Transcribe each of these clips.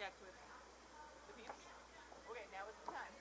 connect with the peeps. Okay, now is the time.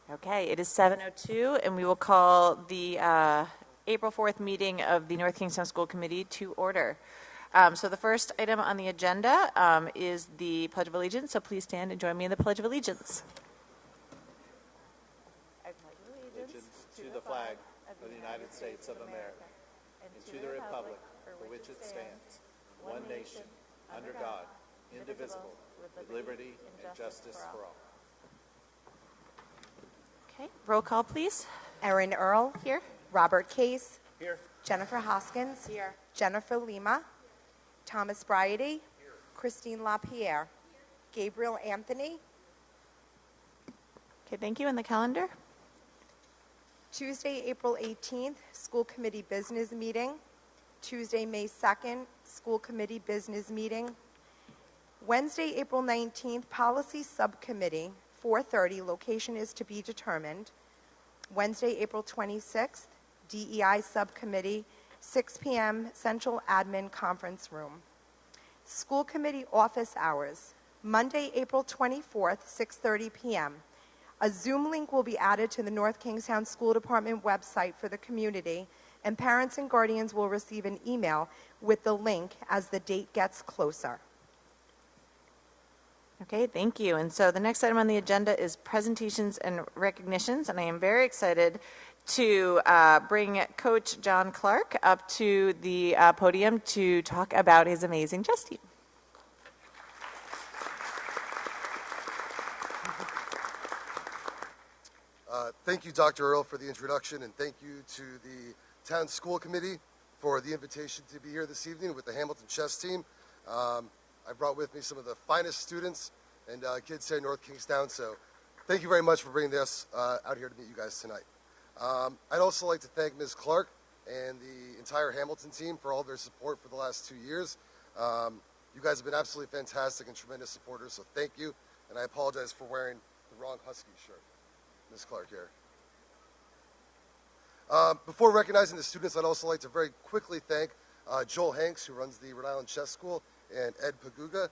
Okay, it is 7:02, and we will call the April 4th meeting of the North Kingstown School Committee to order. So the first item on the agenda is the Pledge of Allegiance, so please stand and join me in the Pledge of Allegiance. I pledge Allegiance to the flag of the United States of America and to the republic for which it stands, one nation, under God, indivisible, with liberty and justice for all. Okay, roll call, please. Erin Earl. Here. Robert Case. Here. Jennifer Hoskins. Here. Jennifer Lima. Thomas Bryady. Christine LaPierre. Gabriel Anthony. Okay, thank you. And the calendar? Tuesday, April 18th, school committee business meeting. Tuesday, May 2nd, school committee business meeting. Wednesday, April 19th, policy subcommittee, 4:30, location is to be determined. Wednesday, April 26th, DEI subcommittee, 6 p.m., central admin conference room. School committee office hours, Monday, April 24th, 6:30 p.m. A Zoom link will be added to the North Kingstown School Department website for the community, and parents and guardians will receive an email with the link as the date gets closer. Okay, thank you. And so the next item on the agenda is presentations and recognitions, and I am very excited to bring Coach John Clark up to the podium to talk about his amazing chess team. Thank you, Dr. Earl, for the introduction, and thank you to the Town School Committee for the invitation to be here this evening with the Hamilton chess team. I brought with me some of the finest students and kids here in North Kingstown, so thank you very much for bringing us out here to meet you guys tonight. I'd also like to thank Ms. Clark and the entire Hamilton team for all their support for the last 2 years. You guys have been absolutely fantastic and tremendous supporters, so thank you, and I apologize for wearing the wrong Husky shirt. Ms. Clark here. Before recognizing the students, I'd also like to very quickly thank Joel Hanks, who runs the Rhode Island Chess School, and Ed Paguga.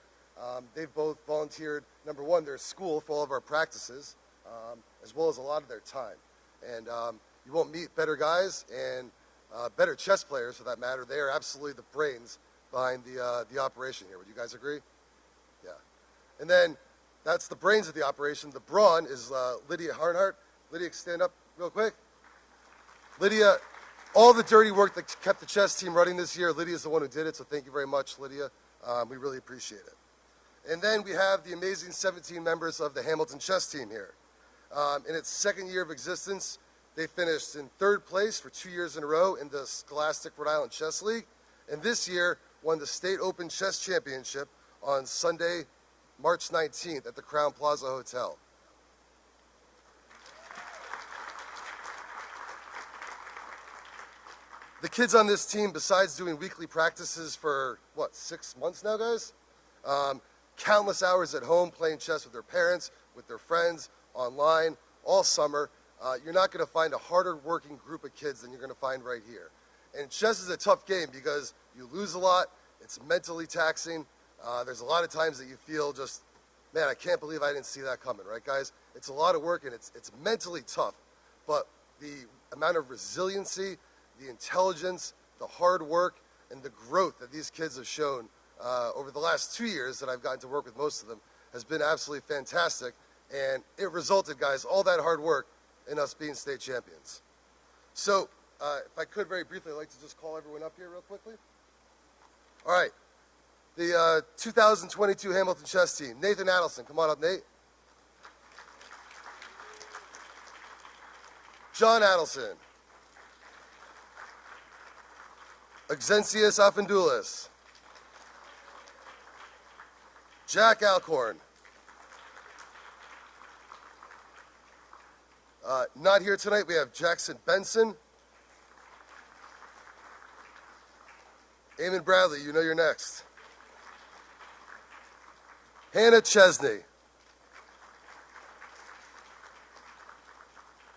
They've both volunteered, number one, their school for all of our practices, as well as a lot of their time. And you won't meet better guys and better chess players, for that matter. They are absolutely the brains behind the operation here. Would you guys agree? Yeah. And then that's the brains of the operation. The brawn is Lydia Harnhart. Lydia, stand up real quick. Lydia, all the dirty work that kept the chess team running this year, Lydia's the one who did it, so thank you very much, Lydia. We really appreciate it. And then we have the amazing 17 members of the Hamilton chess team here. In its second year of existence, they finished in third place for 2 years in a row in the Scholastic Rhode Island Chess League, and this year won the State Open Chess Championship on Sunday, March 19th at the Crown Plaza Hotel. The kids on this team, besides doing weekly practices for, 6 months now, guys? Countless hours at home playing chess with their parents, with their friends, online, all summer. You're not going to find a harder working group of kids than you're going to find right here. And chess is a tough game because you lose a lot, it's mentally taxing. There's a lot of times that you feel just, man, I can't believe I didn't see that coming, right, guys? It's a lot of work and it's mentally tough. But the amount of resiliency, the intelligence, the hard work, and the growth that these kids have shown over the last 2 years that I've gotten to work with most of them has been absolutely fantastic. And it resulted, guys, all that hard work in us being state champions. So if I could very briefly, I'd like to just call everyone up here real quickly. All right. The 2022 Hamilton chess team. Nathan Adelson. Come on up, Nate. John Adelson. Exensius Afendoulis. Jack Alcorn. Not here tonight. We have Jackson Benson. Eamon Bradley, you know you're next. Hannah Chesney.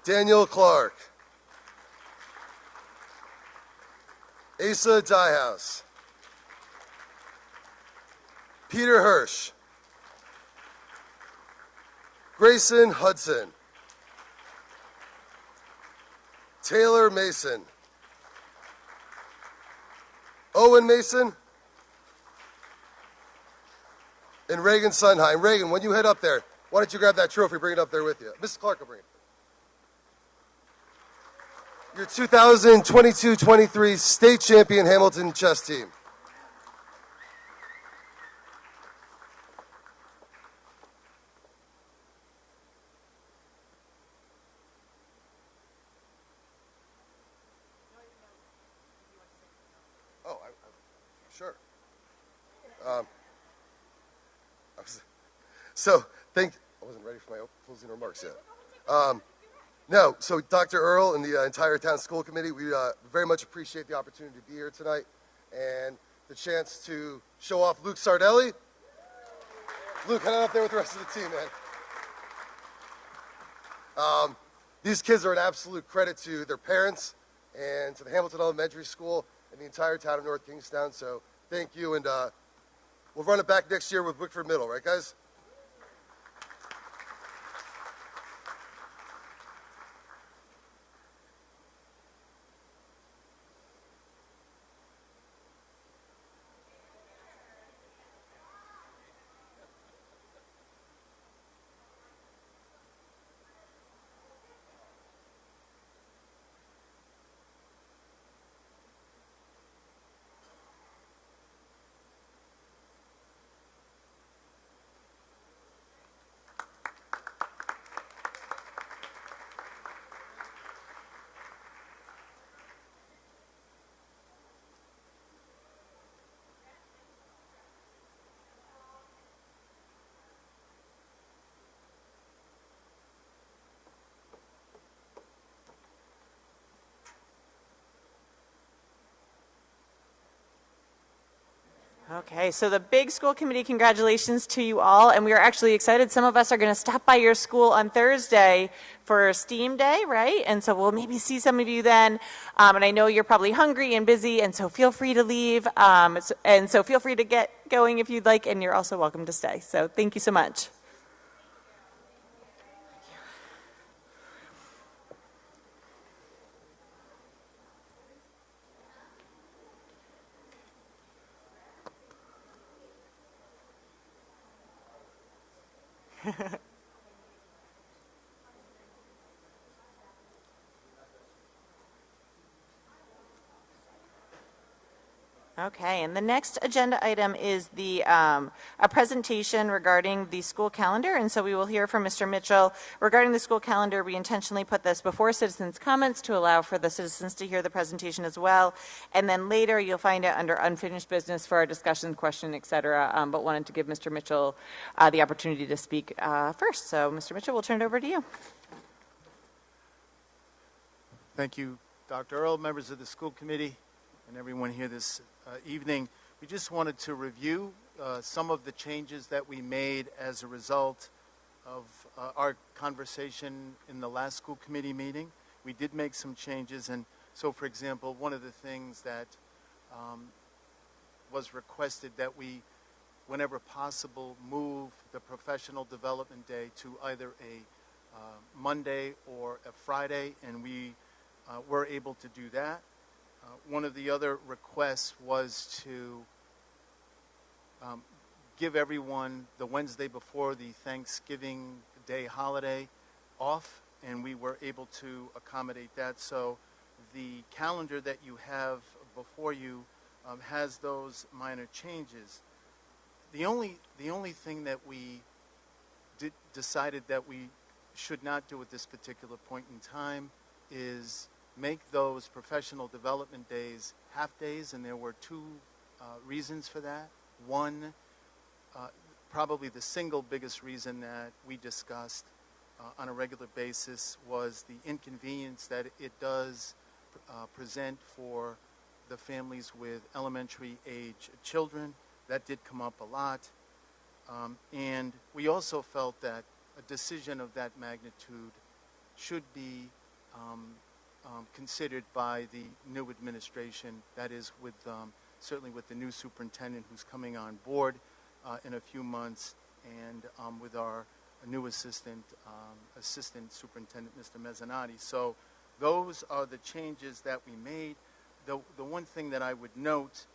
Daniel Clark. Asa Diehouse. Peter Hirsch. Grayson Hudson. Taylor Mason. Owen Mason. And Reagan Sunheim. Reagan, when you head up there, why don't you grab that trophy, bring it up there with you. Mrs. Clark will bring it. Your 2022-23 state champion Hamilton chess team. Oh, sure. So, I wasn't ready for my closing remarks yet. No, so Dr. Earl and the entire town school committee, we very much appreciate the opportunity to be here tonight and the chance to show off Luke Sardelli. Luke, head on up there with the rest of the team, man. These kids are an absolute credit to their parents and to the Hamilton Elementary School and the entire town of North Kingstown, so thank you, and we'll run it back next year with Wickford Middle, right, guys? Okay, so the big school committee, congratulations to you all, and we are actually excited. Some of us are going to stop by your school on Thursday for STEAM Day, right? And so we'll maybe see some of you then. And I know you're probably hungry and busy, and so feel free to leave. And so feel free to get going if you'd like, and you're also welcome to stay. So thank you so much. Okay, and the next agenda item is a presentation regarding the school calendar, and so we will hear from Mr. Mitchell. Regarding the school calendar, we intentionally put this before citizens' comments to allow for the citizens to hear the presentation as well, and then later you'll find it under unfinished business for our discussion, question, et cetera, but wanted to give Mr. Mitchell the opportunity to speak first. So, Mr. Mitchell, we'll turn it over to you. Thank you, Dr. Earl, members of the school committee, and everyone here this evening. We just wanted to review some of the changes that we made as a result of our conversation in the last school committee meeting. We did make some changes, and so, for example, one of the things that was requested that we, whenever possible, move the professional development day to either a Monday or a Friday, and we were able to do that. One of the other requests was to give everyone the Wednesday before the Thanksgiving Day holiday off, and we were able to accommodate that. So the calendar that you have before you has those minor changes. The only thing that we decided that we should not do at this particular point in time is make those professional development days half days, and there were two reasons for that. One, probably the single biggest reason that we discussed on a regular basis was the inconvenience that it does present for the families with elementary age children. That did come up a lot. And we also felt that a decision of that magnitude should be considered by the new administration, that is with certainly with the new superintendent who's coming on board in a few months, and with our new assistant superintendent, Mr. Mezzanotte. So those are the changes that we made. The one thing that I would note,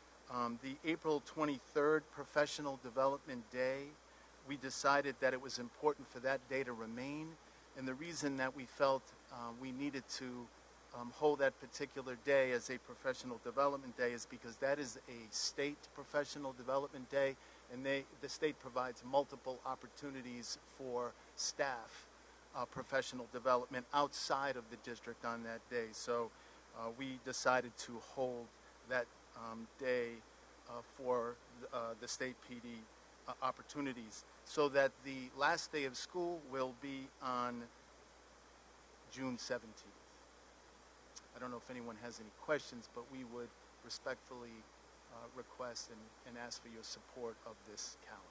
the April 23rd Professional Development Day, we decided that it was important for that day to remain. And the reason that we felt we needed to hold that particular day as a professional development day is because that is a state professional development day, and the state provides multiple opportunities for staff professional development outside of the district on that day. So we decided to hold that day for the state PD opportunities, so that the last day of school will be on June 17th. I don't know if anyone has any questions, but we would respectfully request and ask for your support of this calendar.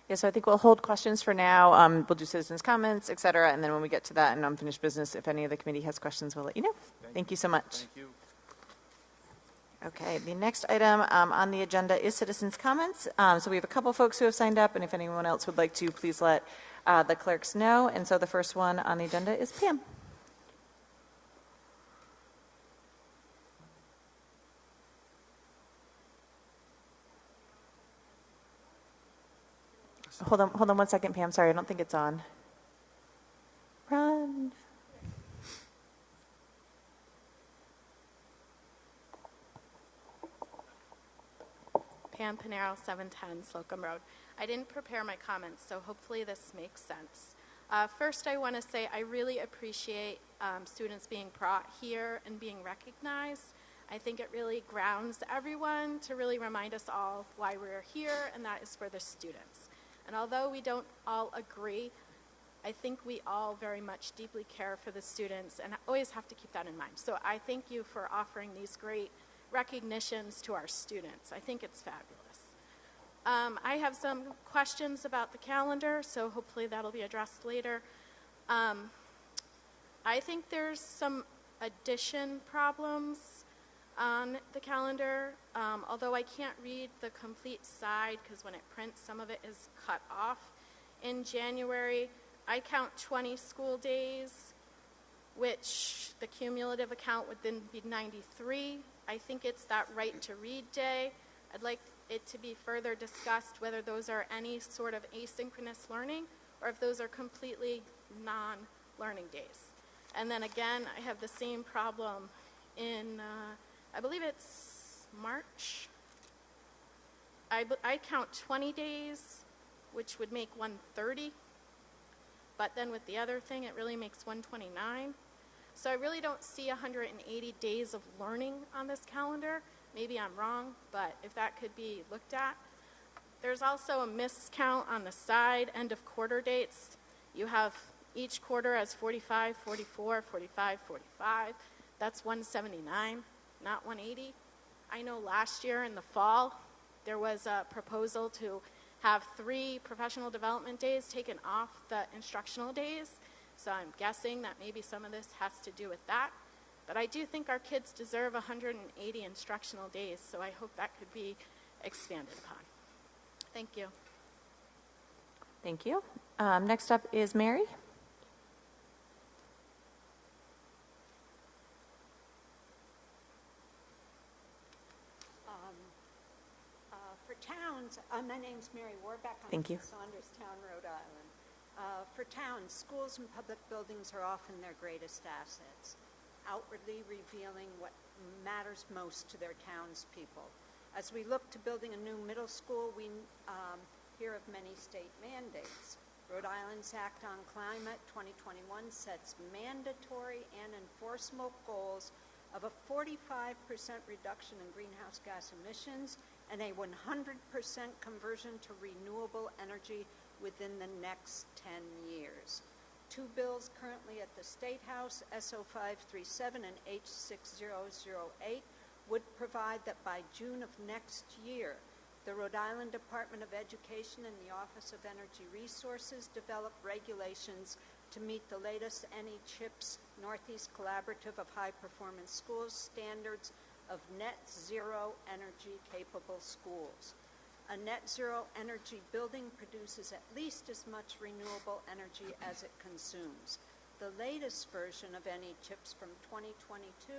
Yeah, so I think we'll hold questions for now. We'll do citizens' comments, et cetera, and then when we get to that and unfinished business, if any of the committee has questions, we'll let you know. Thank you so much. Thank you. Okay, the next item on the agenda is citizens' comments. So we have a couple folks who have signed up, and if anyone else would like to, please let the clerks know. And so the first one on the agenda is Pam. Hold on 1 second, Pam. Sorry, I don't think it's on. Run. Pam Pinero, 710 Slocum Road. I didn't prepare my comments, so hopefully this makes sense. First, I want to say I really appreciate students being brought here and being recognized. I think it really grounds everyone to really remind us all why we're here, and that is for the students. And although we don't all agree, I think we all very much deeply care for the students and always have to keep that in mind. So I thank you for offering these great recognitions to our students. I think it's fabulous. I have some questions about the calendar, so hopefully that'll be addressed later. I think there's some addition problems on the calendar, although I can't read the complete side because when it prints, some of it is cut off. In January, I count 20 school days, which the cumulative account would then be 93. I think it's that right to read day. I'd like it to be further discussed whether those are any sort of asynchronous learning or if those are completely non-learning days. And then again, I have the same problem in, I believe it's March. I count 20 days, which would make 130. But then with the other thing, it really makes 129. So I really don't see 180 days of learning on this calendar. Maybe I'm wrong, but if that could be looked at. There's also a miscount on the side, end of quarter dates. You have each quarter as 45, 44, 45, 45. That's 179, not 180. I know last year in the fall, there was a proposal to have 3 professional development days taken off the instructional days. So I'm guessing that maybe some of this has to do with that. But I do think our kids deserve 180 instructional days, so I hope that could be expanded upon. Thank you. Thank you. Next up is Mary. For towns, my name's Mary Warbeck. I'm Thank you. from Saunderstown, Rhode Island. For towns, schools and public buildings are often their greatest assets, outwardly revealing what matters most to their townspeople. As we look to building a new middle school, we hear of many state mandates. Rhode Island's Act on Climate 2021 sets mandatory and enforceable goals of a 45% reduction in greenhouse gas emissions and a 100% conversion to renewable energy within the next 10 years. 2 bills currently at the State House, SO 537 and H 6008, would provide that by June of next year, the Rhode Island Department of Education and the Office of Energy Resources develop regulations to meet the latest NE-CHIPS Northeast Collaborative of High Performance Schools standards of net zero energy capable schools. A net zero energy building produces at least as much renewable energy as it consumes. The latest version of any CHIPS from 2022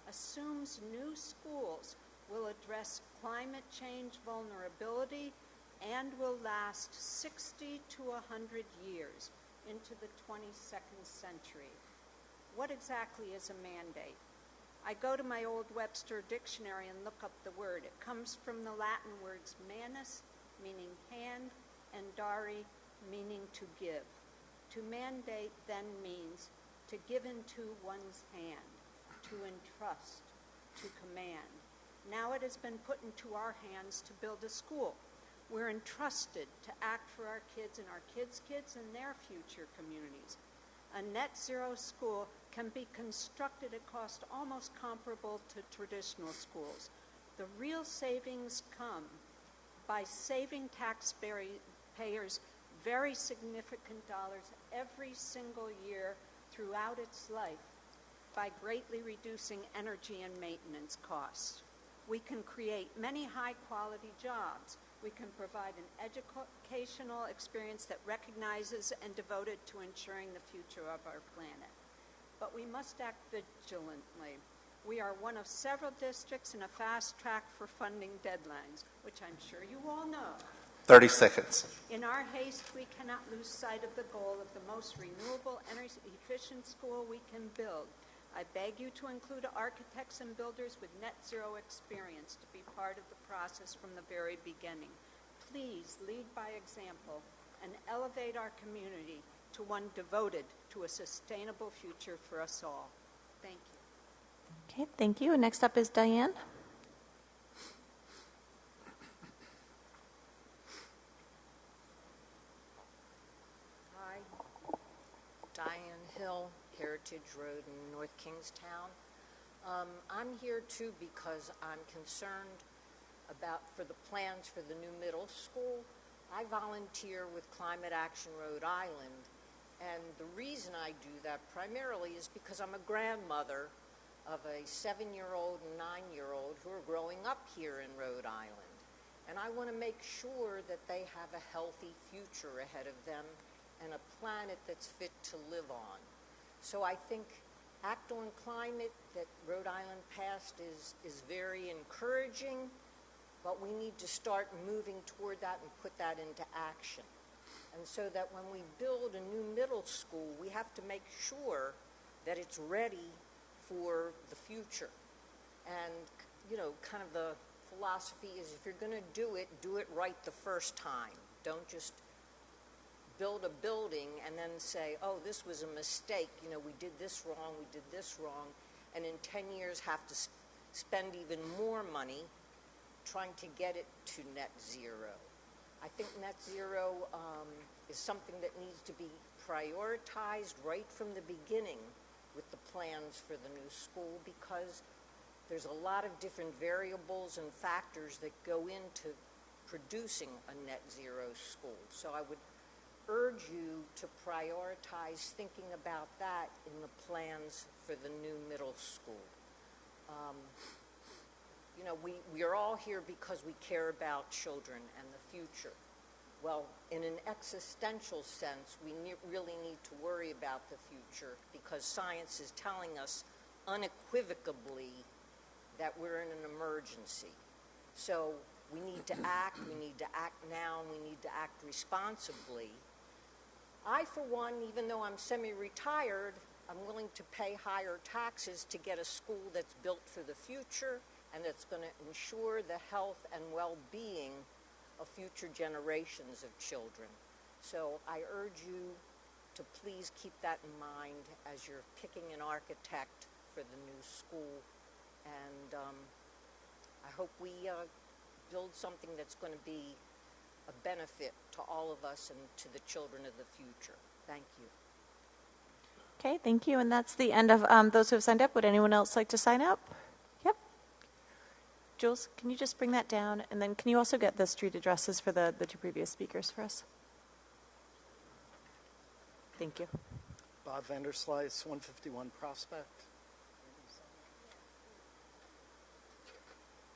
assumes new schools will address climate change vulnerability and will last 60 to 100 years into the 22nd century. What exactly is a mandate? I go to my old Webster dictionary and look up the word. It comes from the Latin words manus, meaning hand, and dari, meaning to give. To mandate then means to give into one's hand, to entrust, to command. Now it has been put into our hands to build a school. We're entrusted to act for our kids and our kids' kids and their future communities. A net zero school can be constructed at cost almost comparable to traditional schools. The real savings come by saving taxpayers very significant dollars every single year throughout its life by greatly reducing energy and maintenance costs. We can create many high-quality jobs. We can provide an educational experience that recognizes and devoted to ensuring the future of our planet. But we must act vigilantly. We are one of several districts in a fast track for funding deadlines, which I'm sure you all know. 30 seconds. In our haste, we cannot lose sight of the goal of the most renewable, energy-efficient school we can build. I beg you to include architects and builders with net zero experience to be part of the process from the very beginning. Please lead by example and elevate our community to one devoted to a sustainable future for us all. Thank you. Okay, thank you. And next up is Diane. Hi, Diane Hill, Heritage Road in North Kingstown. I'm here too because I'm concerned for the plans for the new middle school. I volunteer with Climate Action Rhode Island, and the reason I do that primarily is because I'm a grandmother of a 7-year-old and 9-year-old who are growing up here in Rhode Island. And I want to make sure that they have a healthy future ahead of them and a planet that's fit to live on. So I think Act on Climate that Rhode Island passed is very encouraging, but we need to start moving toward that and put that into action. And so that when we build a new middle school, we have to make sure that it's ready for the future. And, you know, kind of the philosophy is if you're going to do it right the first time. Don't just build a building and then say, oh, this was a mistake. You know, we did this wrong, and in 10 years have to spend even more money trying to get it to net zero. I think net zero is something that needs to be prioritized right from the beginning with the plans for the new school, because there's a lot of different variables and factors that go into producing a net zero school. So I would urge you to prioritize thinking about that in the plans for the new middle school. You know, we are all here because we care about children and the future. Well, in an existential sense, we really need to worry about the future because science is telling us unequivocally that we're in an emergency. So we need to act now, and we need to act responsibly. I, for one, even though I'm semi-retired, I'm willing to pay higher taxes to get a school that's built for the future and that's going to ensure the health and well-being of future generations of children. So I urge you to please keep that in mind as you're picking an architect for the new school. And I hope we build something that's going to be a benefit to all of us and to the children of the future. Thank you. Okay, thank you. And that's the end of those who have signed up. Would anyone else like to sign up? Yep. Jules, can you just bring that down? And then can you also get the street addresses for the two previous speakers for us? Thank you. Bob Vanderslice, 151 Prospect.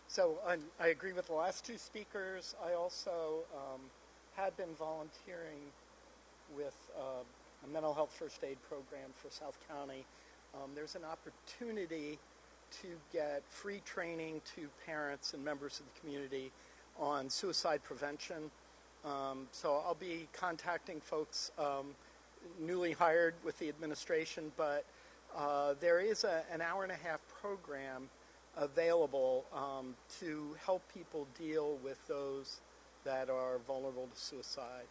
So I agree with the last two speakers. I also had been volunteering with a mental health first aid program for South County. There's an opportunity to get free training to parents and members of the community on suicide prevention. So I'll be contacting folks newly hired with the administration, but there is an hour-and-a-half program available to help people deal with those that are vulnerable to suicide.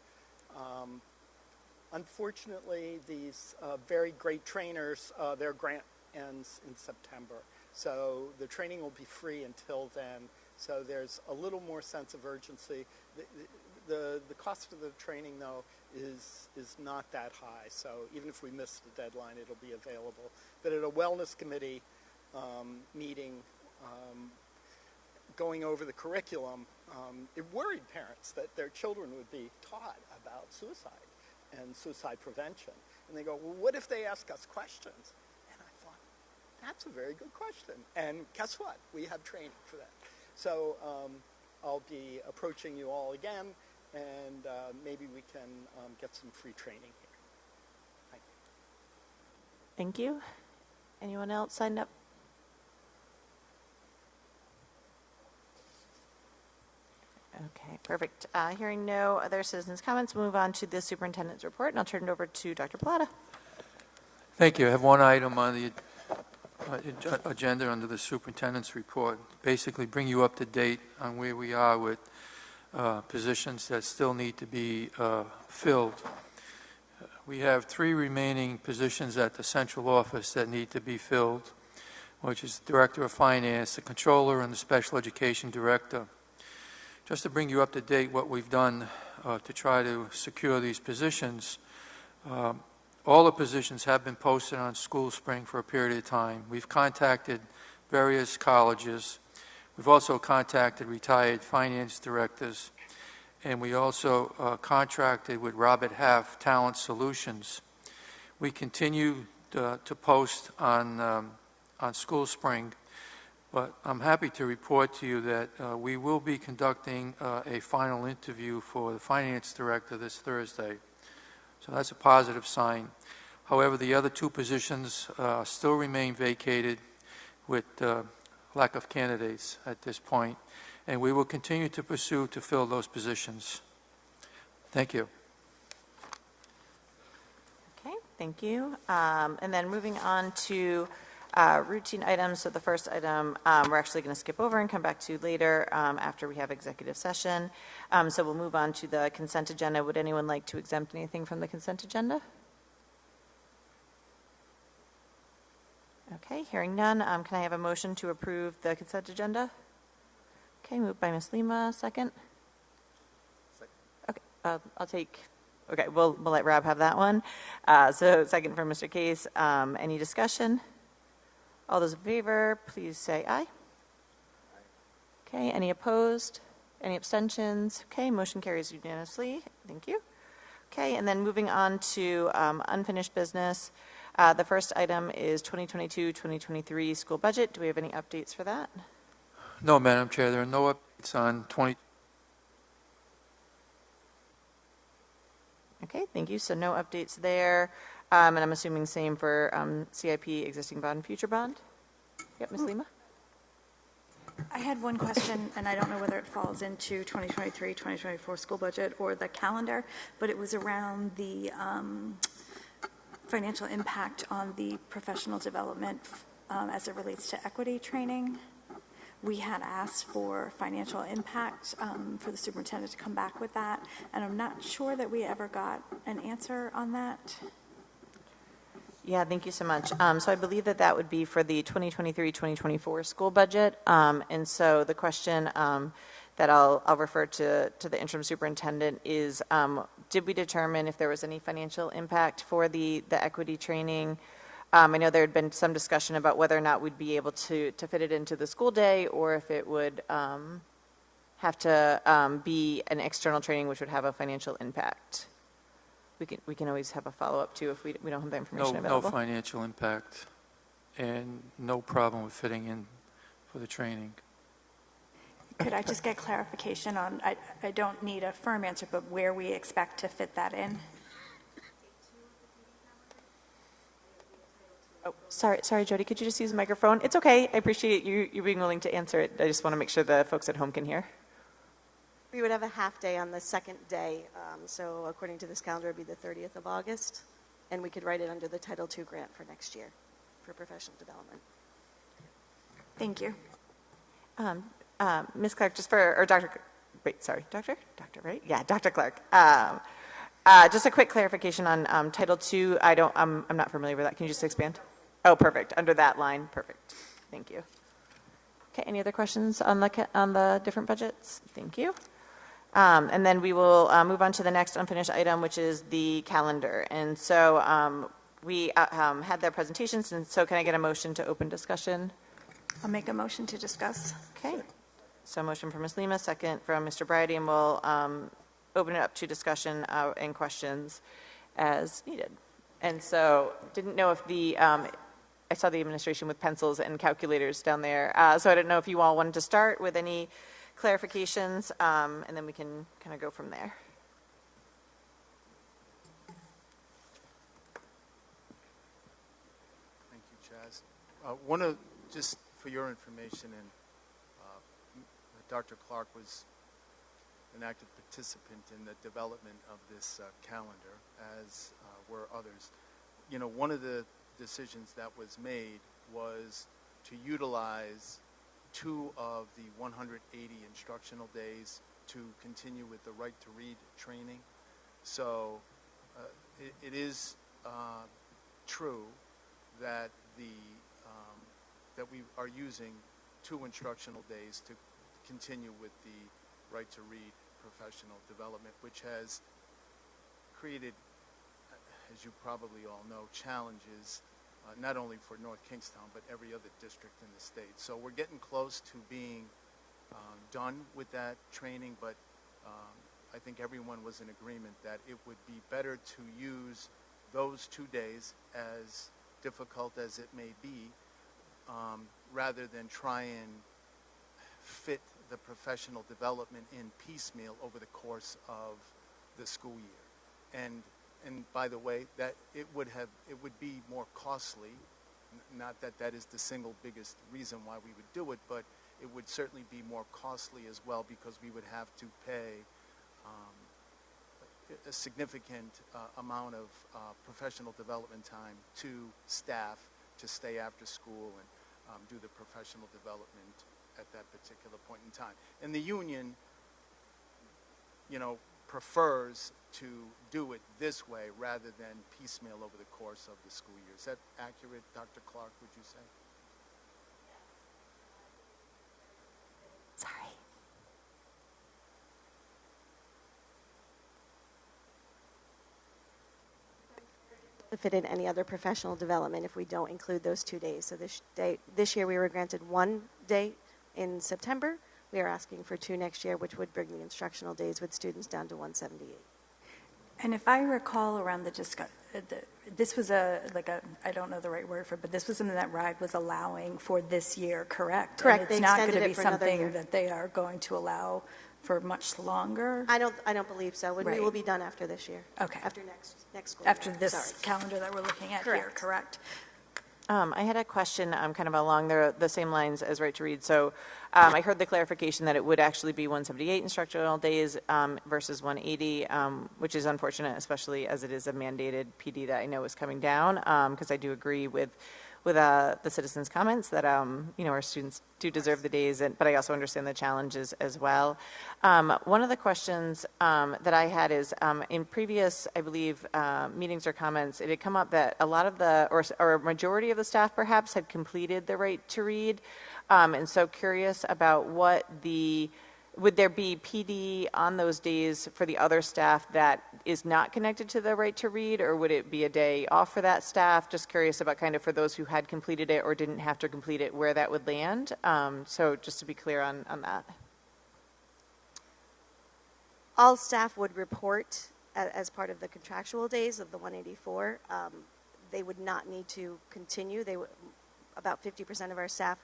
Unfortunately, these very great trainers, their grant ends in September. So the training will be free until then. So there's a little more sense of urgency. The cost of the training, though, is not that high. So even if we miss the deadline, it'll be available. But at a wellness committee meeting, going over the curriculum, it worried parents that their children would be taught about suicide and suicide prevention. And they go, well, what if they ask us questions? And I thought, that's a very good question. And guess what? We have training for that. So I'll be approaching you all again, and maybe we can get some free training here. Thank you. Thank you. Anyone else signed up? Okay, perfect. Hearing no other citizens' comments, we'll move on to the superintendent's report, and I'll turn it over to Dr. Plata. Thank you. I have one item on the agenda under the superintendent's report. Basically bring you up to date on where we are with positions that still need to be filled. We have 3 remaining positions at the central office that need to be filled, which is the Director of Finance, the Controller, and the Special Education Director. Just to bring you up to date what we've done to try to secure these positions, all the positions have been posted on School Spring for a period of time. We've contacted various colleges. We've also contacted retired finance directors, and we also contracted with Robert Half Talent Solutions. We continue to post on School Spring, but I'm happy to report to you that we will be conducting a final interview for the finance director this Thursday. So that's a positive sign. However, the other 2 positions still remain vacated with lack of candidates at this point, and we will continue to pursue to fill those positions. Thank you. Okay, thank you. And then moving on to routine items. So the first item we're actually going to skip over and come back to later after we have executive session. So we'll move on to the consent agenda. Would anyone like to exempt anything from the consent agenda? Okay, hearing none. Can I have a motion to approve the consent agenda? Okay, moved by Ms. Lima. Second? Okay, I'll take... Okay, we'll let Rob have that one. So second from Mr. Case. Any discussion? All those in favor, please say aye. Okay, any opposed? Any abstentions? Okay, motion carries unanimously. Thank you. Okay, and then moving on to unfinished business. The first item is 2022-2023 school budget. Do we have any updates for that? No, Madam Chair, there are no updates on 20. Okay, thank you. So no updates there. And I'm assuming same for CIP, existing bond, future bond? Yep, Ms. Lima? I had one question, and I don't know whether it falls into 2023-2024 school budget or the calendar, but it was around the financial impact on the professional development as it relates to equity training. We had asked for financial impact for the superintendent to come back with that, and I'm not sure that we ever got an answer on that. Yeah, thank you so much. So I believe that that would be for the 2023-2024 school budget. And so the question that I'll refer to the interim superintendent is, did we determine if there was any financial impact for the equity training? I know there had been some discussion about whether or not we'd be able to fit it into the school day, or if it would have to be an external training which would have a financial impact. We can always have a follow-up too if we don't have the information available. No financial impact, and no problem with fitting in for the training. Could I just get clarification on, I don't need a firm answer, but where we expect to fit that in? Oh, sorry, Jody, could you just use the microphone? It's okay. I appreciate you being willing to answer it. I just want to make sure the folks at home can hear. We would have a half day on the second day, so according to this calendar, it would be the 30th of August, and we could write it under the Title II grant for next year for professional development. Thank you. Ms. Clark, just for, or Dr. Wait, sorry, Doctor, right? Yeah, Dr. Clark. Just a quick clarification on Title II. I'm not familiar with that. Can you just expand? Oh, perfect. Under that line, perfect. Thank you. Okay. Any other questions on the different budgets? Thank you. And then we will move on to the next unfinished item, which is the calendar. And so we had their presentations, and so can I get a motion to open discussion? I'll make a motion to discuss. Okay. So motion from Ms. Lima, second from Mr. Bridey, and we'll open it up to discussion and questions as needed. And so didn't know if I saw the administration with pencils and calculators down there. So I didn't know if you all wanted to start with any clarifications, and then we can kind of go from there. Thank you, Chaz. Just for your information, and Dr. Clark was an active participant in the development of this calendar, as were others. You know, one of the decisions that was made was to utilize 2 of the 180 instructional days to continue with the right to read training. So it is true that that we are using 2 instructional days to continue with the right to read professional development, which has created, as you probably all know, challenges not only for North Kingstown but every other district in the state. So we're getting close to being done with that training, but I think everyone was in agreement that it would be better to use those 2 days, as difficult as it may be, rather than try and fit the professional development in piecemeal over the course of the school year. And by the way, that it would be more costly. Not that that is the single biggest reason why we would do it, but it would certainly be more costly as well, because we would have to pay a significant amount of professional development time to staff to stay after school and do the professional development at that particular point in time. And the union, you know, prefers to do it this way rather than piecemeal over the course of the school year. Is that accurate, Dr. Clark, would you say? Sorry. To fit in any other professional development if we don't include those 2 days. So this year we were granted 1 day in September. We are asking for 2 next year, which would bring the instructional days with students down to 178. And if I recall around the discussion, this was I don't know the right word for it, but this was something that RIDE was allowing for this year, correct? Correct. And it's not going to be something that they are going to allow for much longer? I don't believe so. Right. We will be done after this year. Okay. After next school year. After this calendar that we're looking at here, correct? I had a question kind of along the same lines as Right to Read. So I heard the clarification that it would actually be 178 instructional days versus 180, which is unfortunate, especially as it is a mandated PD that I know is coming down, because I do agree with the citizens' comments that our students do deserve the days, but I also understand the challenges as well. One of the questions that I had is in previous, I believe, meetings or comments, it had come up that a lot of or a majority of the staff perhaps had completed the right to read, and so curious about would there be PD on those days for the other staff that is not connected to the right to read, or would it be a day off for that staff? Just curious about kind of for those who had completed it or didn't have to complete it, where that would land. So just to be clear on that. All staff would report as part of the contractual days of the 184. They would not need to continue. About 50% of our staff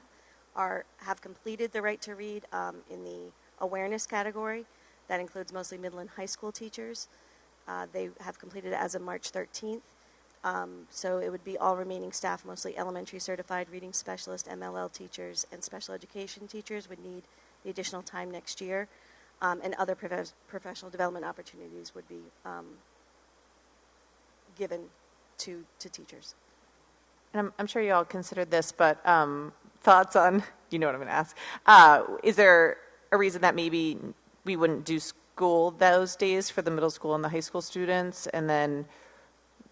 have completed the right to read in the awareness category. That includes mostly middle and high school teachers. They have completed it as of March 13th. So it would be all remaining staff, mostly elementary certified reading specialist, MLL teachers, and special education teachers would need the additional time next year. And other professional development opportunities would be given to teachers. And I'm sure you all considered this, but thoughts on, you know what I'm going to ask. Is there a reason that maybe we wouldn't do school those days for the middle school and the high school students, and then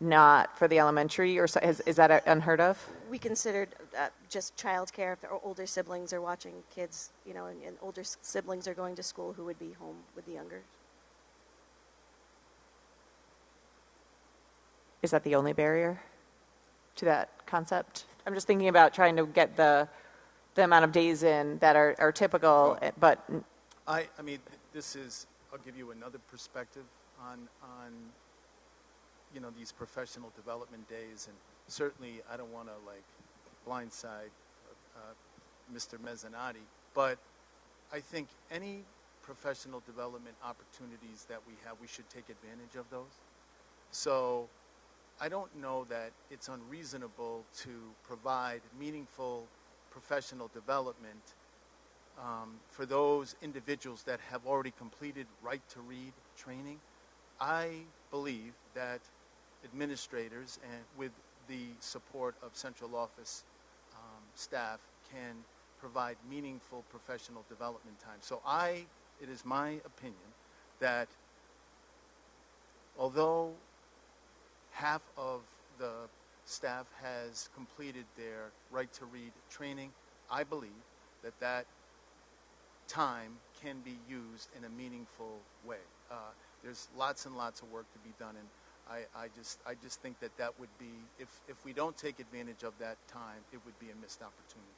not for the elementary, or is that unheard of? We considered just childcare if their older siblings are watching kids, you know, and older siblings are going to school who would be home with the younger. Is that the only barrier to that concept? I'm just thinking about trying to get the amount of days in that are typical, but... I mean, this is, I'll give you another perspective on you know, these professional development days, and certainly I don't want to like blindside Mr. Mezzanotte, but I think any professional development opportunities that we have, we should take advantage of those. So I don't know that it's unreasonable to provide meaningful professional development for those individuals that have already completed right to read training. I believe that administrators, and with the support of central office staff, can provide meaningful professional development time. So it is my opinion that although half of the staff has completed their right to read training, I believe that that time can be used in a meaningful way. There's lots and lots of work to be done, and I just think that would be, if we don't take advantage of that time, it would be a missed opportunity.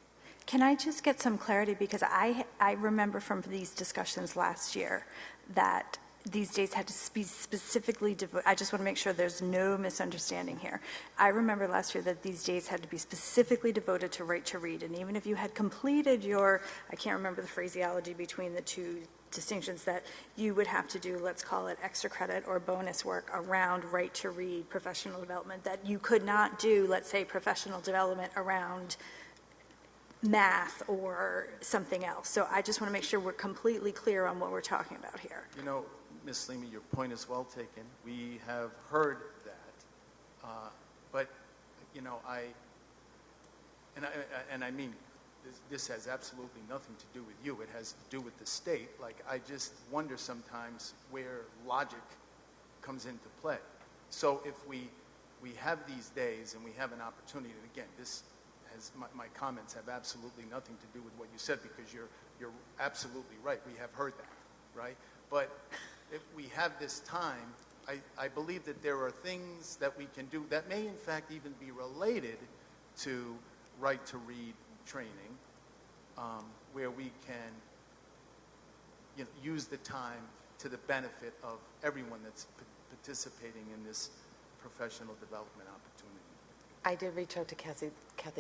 Can I just get some clarity, because I remember from these discussions last year that these days had to be specifically devoted. I just want to make sure there's no misunderstanding here. I remember last year that these days had to be specifically devoted to right to read, and even if you had completed your, I can't remember the phraseology between the two distinctions, that you would have to do, let's call it extra credit or bonus work around right to read professional development, that you could not do, let's say, professional development around math or something else. So I just want to make sure we're completely clear on what we're talking about here. You know, Ms. Leamy, your point is well taken. We have heard that, but you know, I mean, this has absolutely nothing to do with you. It has to do with the state. Like, I just wonder sometimes where logic comes into play. So if we have these days and we have an opportunity, and again, this has, my comments have absolutely nothing to do with what you said, because you're absolutely right. We have heard that, right? But if we have this time, I believe that there are things that we can do that may in fact even be related to right to read training, where we can, you know, use the time to the benefit of everyone that's participating in this professional development opportunity. I did reach out to Kathy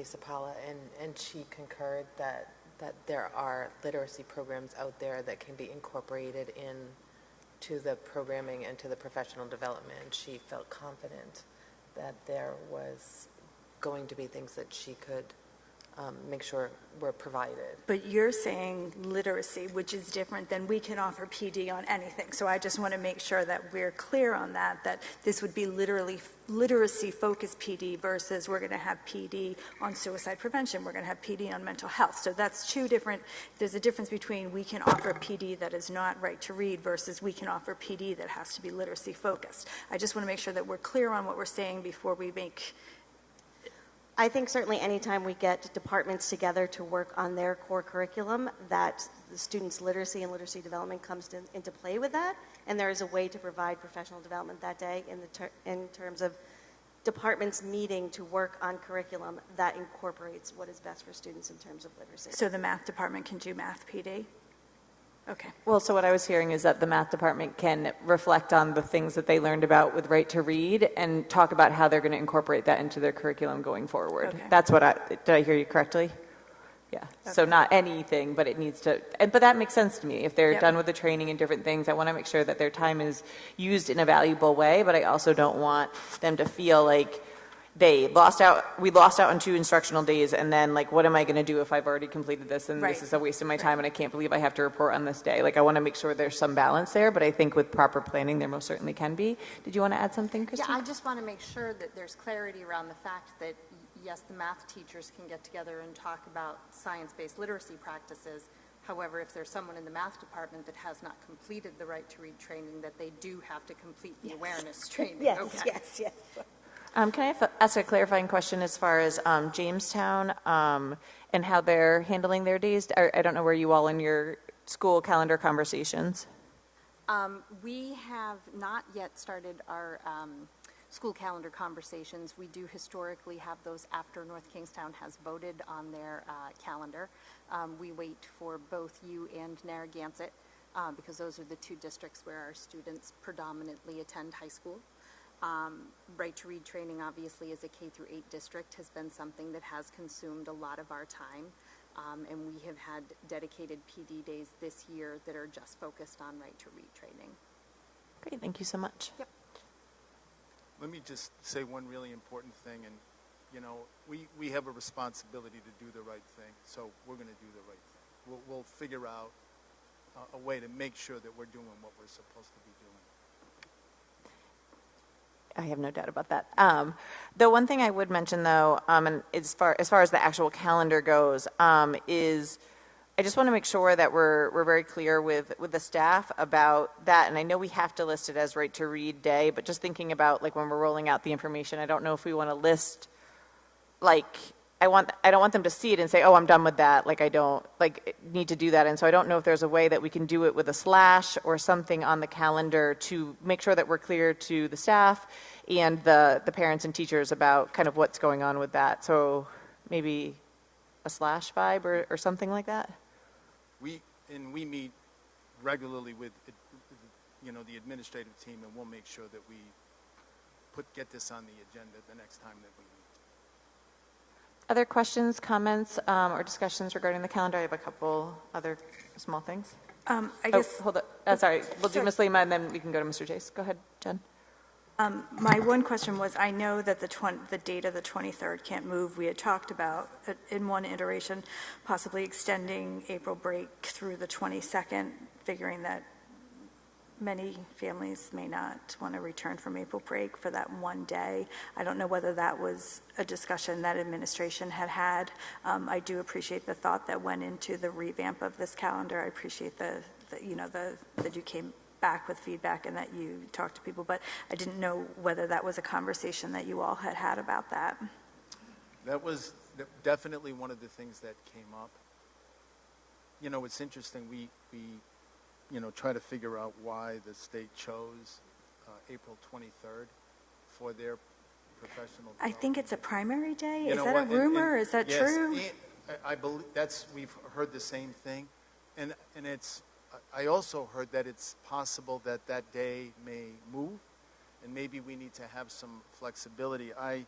Sapala, and she concurred that there are literacy programs out there that can be incorporated into the programming and to the professional development. She felt confident that there was going to be things that she could make sure were provided. But you're saying literacy, which is different than we can offer PD on anything. So I just want to make sure that we're clear on that this would be literacy-focused PD versus we're going to have PD on suicide prevention, we're going to have PD on mental health. So that's two different, there's a difference between we can offer PD that is not right to read versus we can offer PD that has to be literacy-focused. I just want to make sure that we're clear on what we're saying before we make... I think certainly anytime we get departments together to work on their core curriculum, that the students' literacy and literacy development comes into play with that, and there is a way to provide professional development that day in terms of departments meeting to work on curriculum that incorporates what is best for students in terms of literacy. So the math department can do math PD? Okay. Well, so what I was hearing is that the math department can reflect on the things that they learned about with right to read and talk about how they're going to incorporate that into their curriculum going forward. Okay. That's what did I hear you correctly? Yeah. Okay. So not anything, but it needs to, but that makes sense to me. If they're done with the training and different things, I want to make sure that their time is used in a valuable way, but I also don't want them to feel like we lost out on 2 instructional days, and then like, what am I going to do if I've already completed this and Right. this is a waste of my time and I can't believe I have to report on this day? Like, I want to make sure there's some balance there, but I think with proper planning, there most certainly can be. Did you want to add something, Christine? Yeah, I just want to make sure that there's clarity around the fact that, yes, the math teachers can get together and talk about science-based literacy practices. However, if there's someone in the math department that has not completed the right to read training, that they do have to complete the awareness training. Yes, Okay. yes. Can I ask a clarifying question as far as Jamestown and how they're handling their days? I don't know where you all in your school calendar conversations. We have not yet started our school calendar conversations. We do historically have those after North Kingstown has voted on their calendar. We wait for both you and Narragansett because those are the 2 districts where our students predominantly attend high school. Right to read training, obviously, as a K through 8 district, has been something that has consumed a lot of our time. And we have had dedicated PD days this year that are just focused on right to read training. Great, thank you so much. Yep. Let me just say one really important thing, and we have a responsibility to do the right thing, so we're going to do the right thing. We'll figure out a way to make sure that we're doing what we're supposed to be doing. I have no doubt about that. The one thing I would mention, though, and as far as the actual calendar goes, is I just want to make sure that we're very clear with the staff about that. And I know we have to list it as right to read day, but just thinking about like when we're rolling out the information, I don't know if we want to list like I don't want them to see it and say, oh, I'm done with that. Like I don't need to do that. And so I don't know if there's a way that we can do it with a slash or something on the calendar to make sure that we're clear to the staff and the parents and teachers about kind of what's going on with that. So maybe a slash vibe or something like that. We meet regularly with the administrative team, and we'll make sure that we get this on the agenda the next time that we meet. Other questions, comments, or discussions regarding the calendar? I have a couple other small things. I guess. Hold on. Sorry. We'll do Ms. Lima, and then we can go to Mr. Chase. Go ahead, Jen. My one question was, I know that the date of the 23rd can't move. We had talked about, in one iteration, possibly extending April break through the 22nd, figuring that many families may not want to return from April break for that one day. I don't know whether that was a discussion that administration had. I do appreciate the thought that went into the revamp of this calendar. I appreciate that you came back with feedback and that you talked to people, but I didn't know whether that was a conversation that you all had about that. That was definitely one of the things that came up. It's interesting. We try to figure out why the state chose April 23rd for their professional development. I think it's a primary day. Is that what? a rumor? Is that yes, true? I believe we've heard the same thing, and it's. I also heard that it's possible that day may move, and maybe we need to have some flexibility. I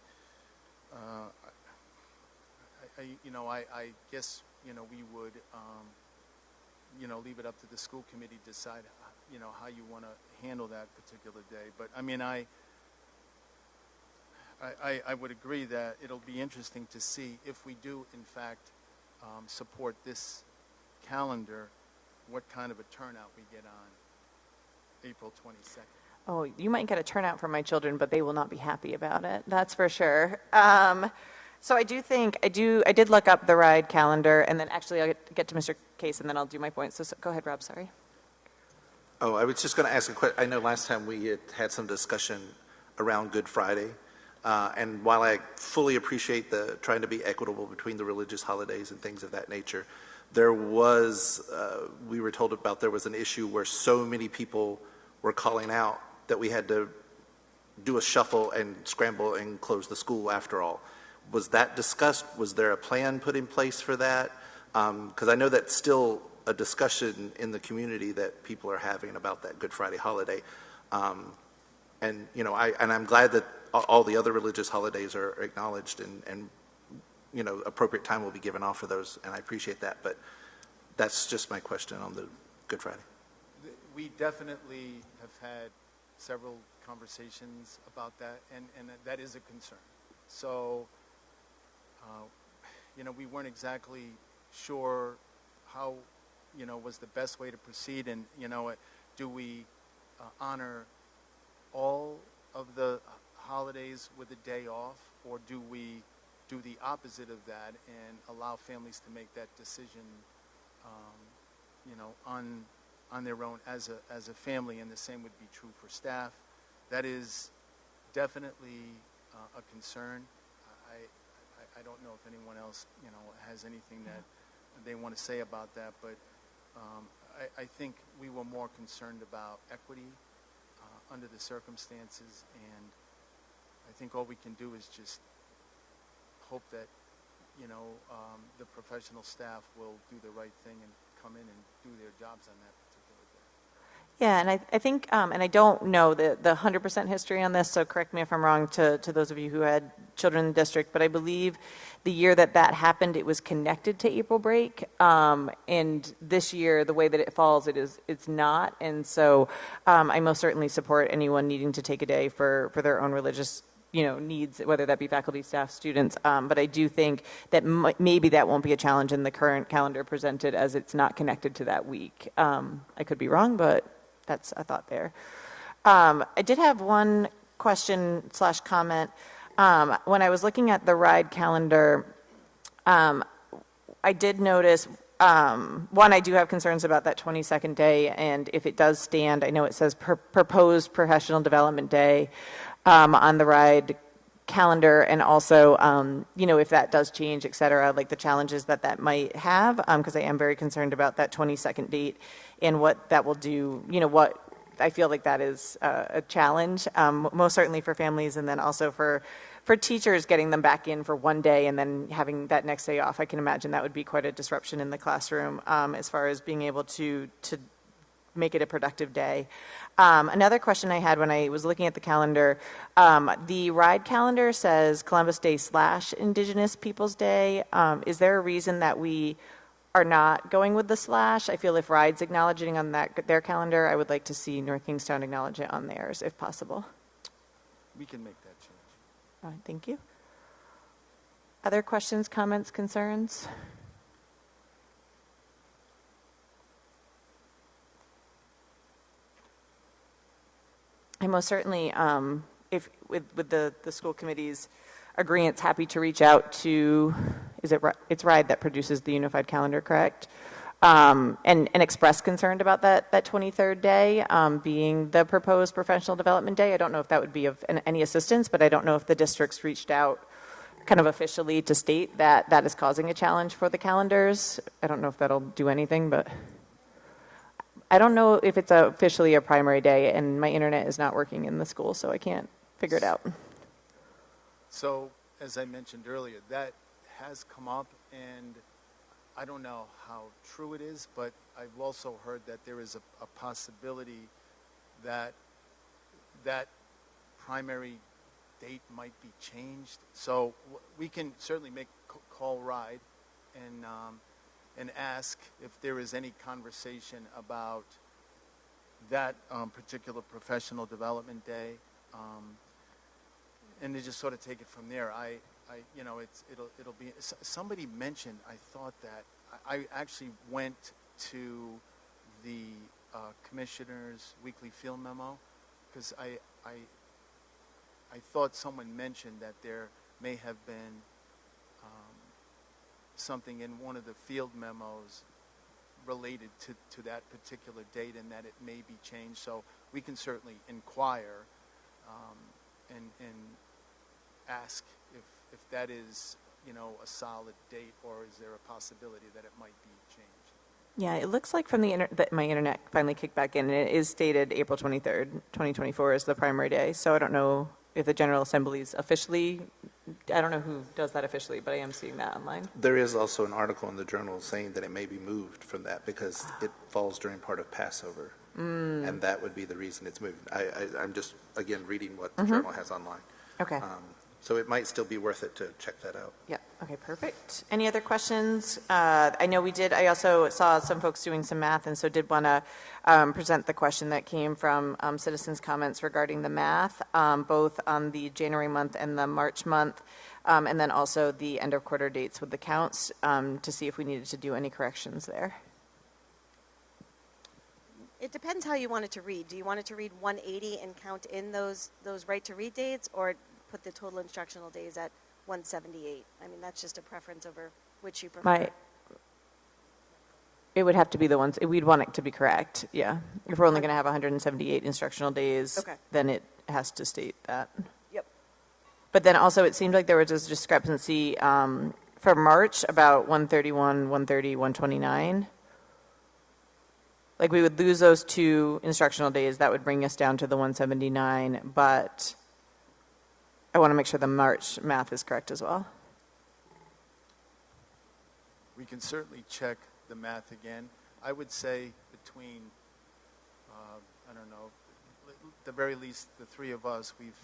guess we would leave it up to the school committee to decide how you want to handle that particular day. But I mean I would agree that it'll be interesting to see if we do in fact support this calendar, what kind of a turnout we get on April 22nd. Oh, you might get a turnout from my children, but they will not be happy about it. That's for sure. So I did look up the RIDE calendar, and then actually I'll get to Mr. Case, and then I'll do my point. So go ahead, Rob, sorry. Oh, I was just going to ask a question. I know last time we had some discussion around Good Friday, and while I fully appreciate the trying to be equitable between the religious holidays and things of that nature, there was, we were told about there was an issue where so many people were calling out that we had to do a shuffle and scramble and close the school after all. Was that discussed? Was there a plan put in place for that? Because I know that's still a discussion in the community that people are having about that Good Friday holiday. And I'm glad that all the other religious holidays are acknowledged and appropriate time will be given off for those, and I appreciate that. But that's just my question on the Good Friday. We definitely have had several conversations about that, and that is a concern. So, we weren't exactly sure how, was the best way to proceed. And, do we honor all of the holidays with a day off, or do we do the opposite of that and allow families to make that decision, on their own as a family? And the same would be true for staff. That is definitely a concern. I don't know if anyone else, has anything that they want to say about that, but I think we were more concerned about equity under the circumstances, and I think all we can do is just hope that, the professional staff will do the right thing and come in and do their jobs on that particular day. Yeah, and I think, and I don't know the 100% history on this, so correct me if I'm wrong to those of you who had children in the district, but I believe the year that happened, it was connected to April break, and this year, the way that it falls, it's not, and so I most certainly support anyone needing to take a day for their own religious needs, whether that be faculty, staff, students. But I do think that maybe that won't be a challenge in the current calendar presented, as it's not connected to that week. I could be wrong, but that's a thought there. I did have one question/comment. When I was looking at the RIDE calendar, I did notice, one, I do have concerns about that 22nd day, and if it does stand, I know it says proposed professional development day on the RIDE calendar, and also, if that does change, et cetera, like the challenges that might have, because I am very concerned about that 22nd date and what that will do, what I feel like that is a challenge, most certainly for families, and then also for teachers, getting them back in for one day and then having that next day off. I can imagine that would be quite a disruption in the classroom as far as being able to make it a productive day. Another question I had when I was looking at the calendar, the RIDE calendar says Columbus Day / Indigenous Peoples Day. Is there a reason that we are not going with the /? I feel if RIDE's acknowledging on their calendar, I would like to see North Kingstown acknowledge it on theirs, if possible. We can make that change. All right, thank you. Other questions, comments, concerns? I most certainly, if with the school committee's agreeance, happy to reach out to, it's RIDE that produces the unified calendar, correct? And express concern about that 23rd day being the proposed professional development day. I don't know if that would be of any assistance, but I don't know if the district's reached out kind of officially to state that that is causing a challenge for the calendars. I don't know if that'll do anything, but I don't know if it's officially a primary day, and my internet is not working in the school, so I can't figure it out. So, as I mentioned earlier, that has come up, and I don't know how true it is, but I've also heard that there is a possibility that that primary date might be changed. So we can certainly call RIDE and ask if there is any conversation about that particular professional development day, and to just sort of take it from there. It'll be. Somebody mentioned. I thought that I actually went to the commissioner's weekly field memo because I thought someone mentioned that there may have been something in one of the field memos related to that particular date, and that it may be changed. So we can certainly inquire and ask if that is, a solid date, or is there a possibility that it might be changed? Yeah, it looks like from that my internet finally kicked back in, and it is stated April 23rd, 2024 is the primary day. So I don't know if the General Assembly's officially, I don't know who does that officially, but I am seeing that online. There is also an article in the Journal saying that it may be moved from that because it falls during part of Passover. And that would be the reason it's moved. I'm just, again, reading what the Journal has online. Okay. So it might still be worth it to check that out. Yeah, okay, perfect. Any other questions? I know I also saw some folks doing some math, and so did want to present the question that came from citizens' comments regarding the math, both on the January month and the March month, and then also the end of quarter dates with the counts to see if we needed to do any corrections there. It depends how you want it to read. Do you want it to read 180 and count in those right to read dates, or put the total instructional days at 178? I mean, that's just a preference over which you prefer. It would have to be the ones, we'd want it to be correct, yeah. If we're only going to have 178 instructional days, then it has to state that. Yep. But then also it seemed like there was this discrepancy for March about 131, 130, 129. Like we would lose those 2 instructional days, that would bring us down to the 179, but I want to make sure the March math is correct as well. We can certainly check the math again. I would say between, I don't know, at the very least, the 3 of us, we've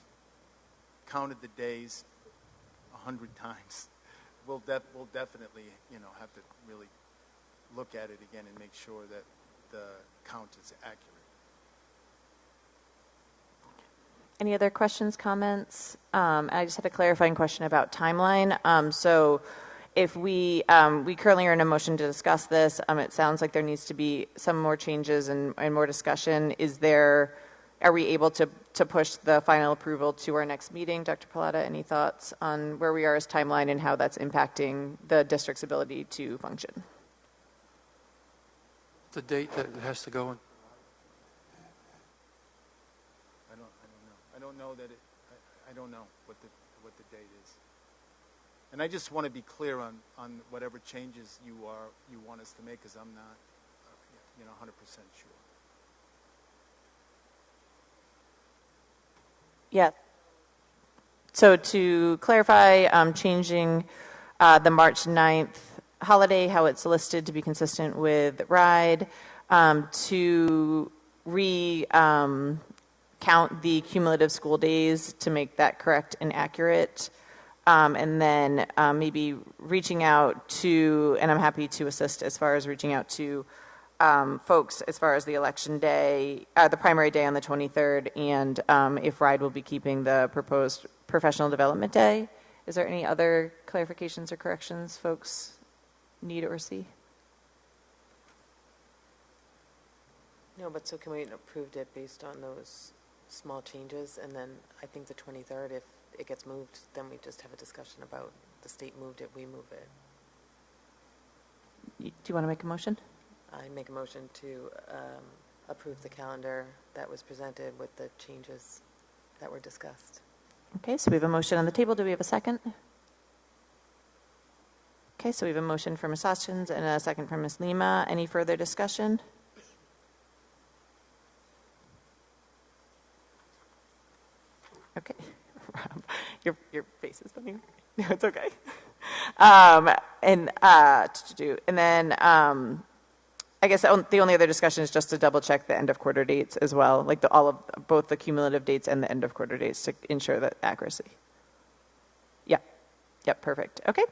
counted the days 100 times. We'll definitely, have to really look at it again and make sure that the count is accurate. Any other questions, comments? I just had a clarifying question about timeline. So if we currently are in a motion to discuss this, it sounds like there needs to be some more changes and more discussion. Are we able to push the final approval to our next meeting? Dr. Pallotta, any thoughts on where we are as timeline and how that's impacting the district's ability to function? The date that it has to go in. I don't know that I don't know what the date is. And I just want to be clear on whatever changes you want us to make, because I'm not 100% sure. Yeah. So to clarify, changing the March 9th holiday, how it's listed to be consistent with RIDE, to count the cumulative school days to make that correct and accurate, and then maybe reaching out to, and I'm happy to assist as far as reaching out to folks as far as the election day, the primary day on the 23rd, and if RIDE will be keeping the proposed professional development day. Is there any other clarifications or corrections folks need or see? No, but so can we approve it based on those small changes, and then I think the 23rd, if it gets moved, then we just have a discussion about the state moved it, we move it. Do you want to make a motion? I make a motion to approve the calendar that was presented with the changes that were discussed. Okay, so we have a motion on the table. Do we have a second? Okay, so we have a motion from Ms. Hoskins and a second from Ms. Lima. Any further discussion? Okay. Your face is funny. No, it's okay. And then I guess the only other discussion is just to double check the end of quarter dates as well, like both the cumulative dates and the end of quarter dates to ensure that accuracy. Yeah. Yep. Perfect. Okay.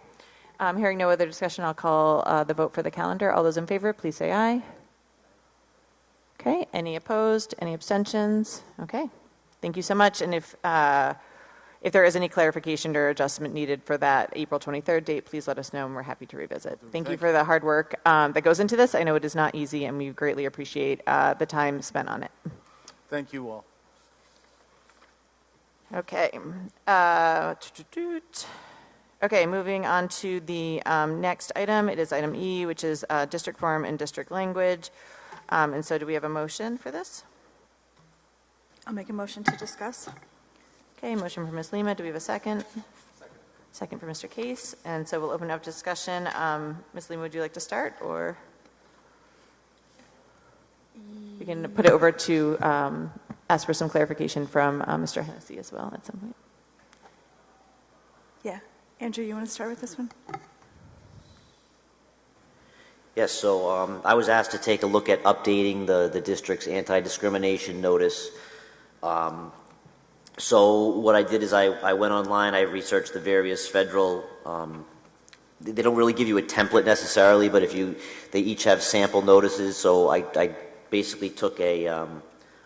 Hearing no other discussion, I'll call the vote for the calendar. All those in favor, please say aye. Okay. Any opposed? Any abstentions? Okay. Thank you so much. And if there is any clarification or adjustment needed for that April 23rd date, please let us know, and we're happy to revisit. Thank you for the hard work that goes into this. I know it is not easy, and we greatly appreciate the time spent on it. Thank you all. Okay. Okay, moving on to the next item. It is item E, which is district form and district language. And so do we have a motion for this? I'll make a motion to discuss. Okay, motion for Ms. Lima. Do we have a second? Second for Mr. Case. And so we'll open up discussion. Ms. Lima, would you like to start, or we can put it over to ask for some clarification from Mr. Hennessy as well at some point? Yeah. Andrew, you want to start with this one? Yes, so I was asked to take a look at updating the district's anti-discrimination notice. So what I did is I went online, I researched the various federal, they don't really give you a template necessarily, but they each have sample notices, so I basically took a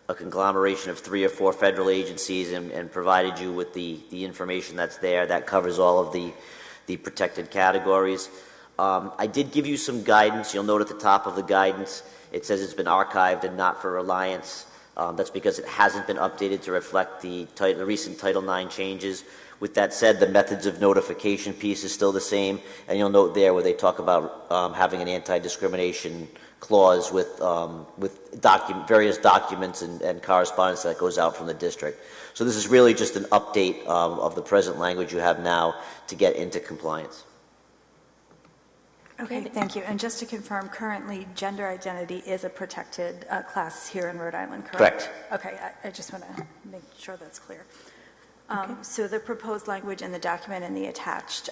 conglomeration of 3 or 4 federal agencies and provided you with the information that's there that covers all of the protected categories. I did give you some guidance. You'll note at the top of the guidance, it says it's been archived and not for reliance. That's because it hasn't been updated to reflect the recent Title IX changes. With that said, the methods of notification piece is still the same, and you'll note there where they talk about having an anti-discrimination clause with various documents and correspondence that goes out from the district. So this is really just an update of the present language you have now to get into compliance. Okay, thank you. And just to confirm, currently gender identity is a protected class here in Rhode Island, correct? Correct. Okay, I just want to make sure that's clear. So the proposed language in the document in the attached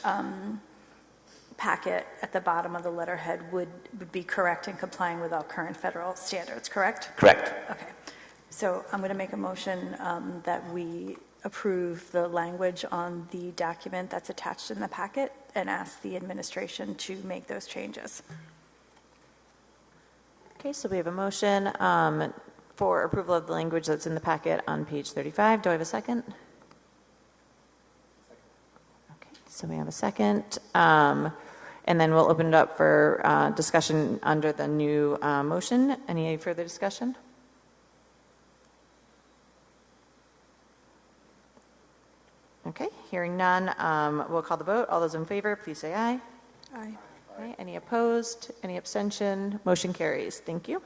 packet at the bottom of the letterhead would be correct in complying with all current federal standards, correct? Correct. Okay. So I'm going to make a motion that we approve the language on the document that's attached in the packet and ask the administration to make those changes. Okay, so we have a motion for approval of the language that's in the packet on page 35. Do I have a second? Okay, so we have a second. And then we'll open it up for discussion under the new motion. Any further discussion? Okay, hearing none, we'll call the vote. All those in favor, please say aye. Aye. Okay, any opposed? Any abstention? Motion carries. Thank you.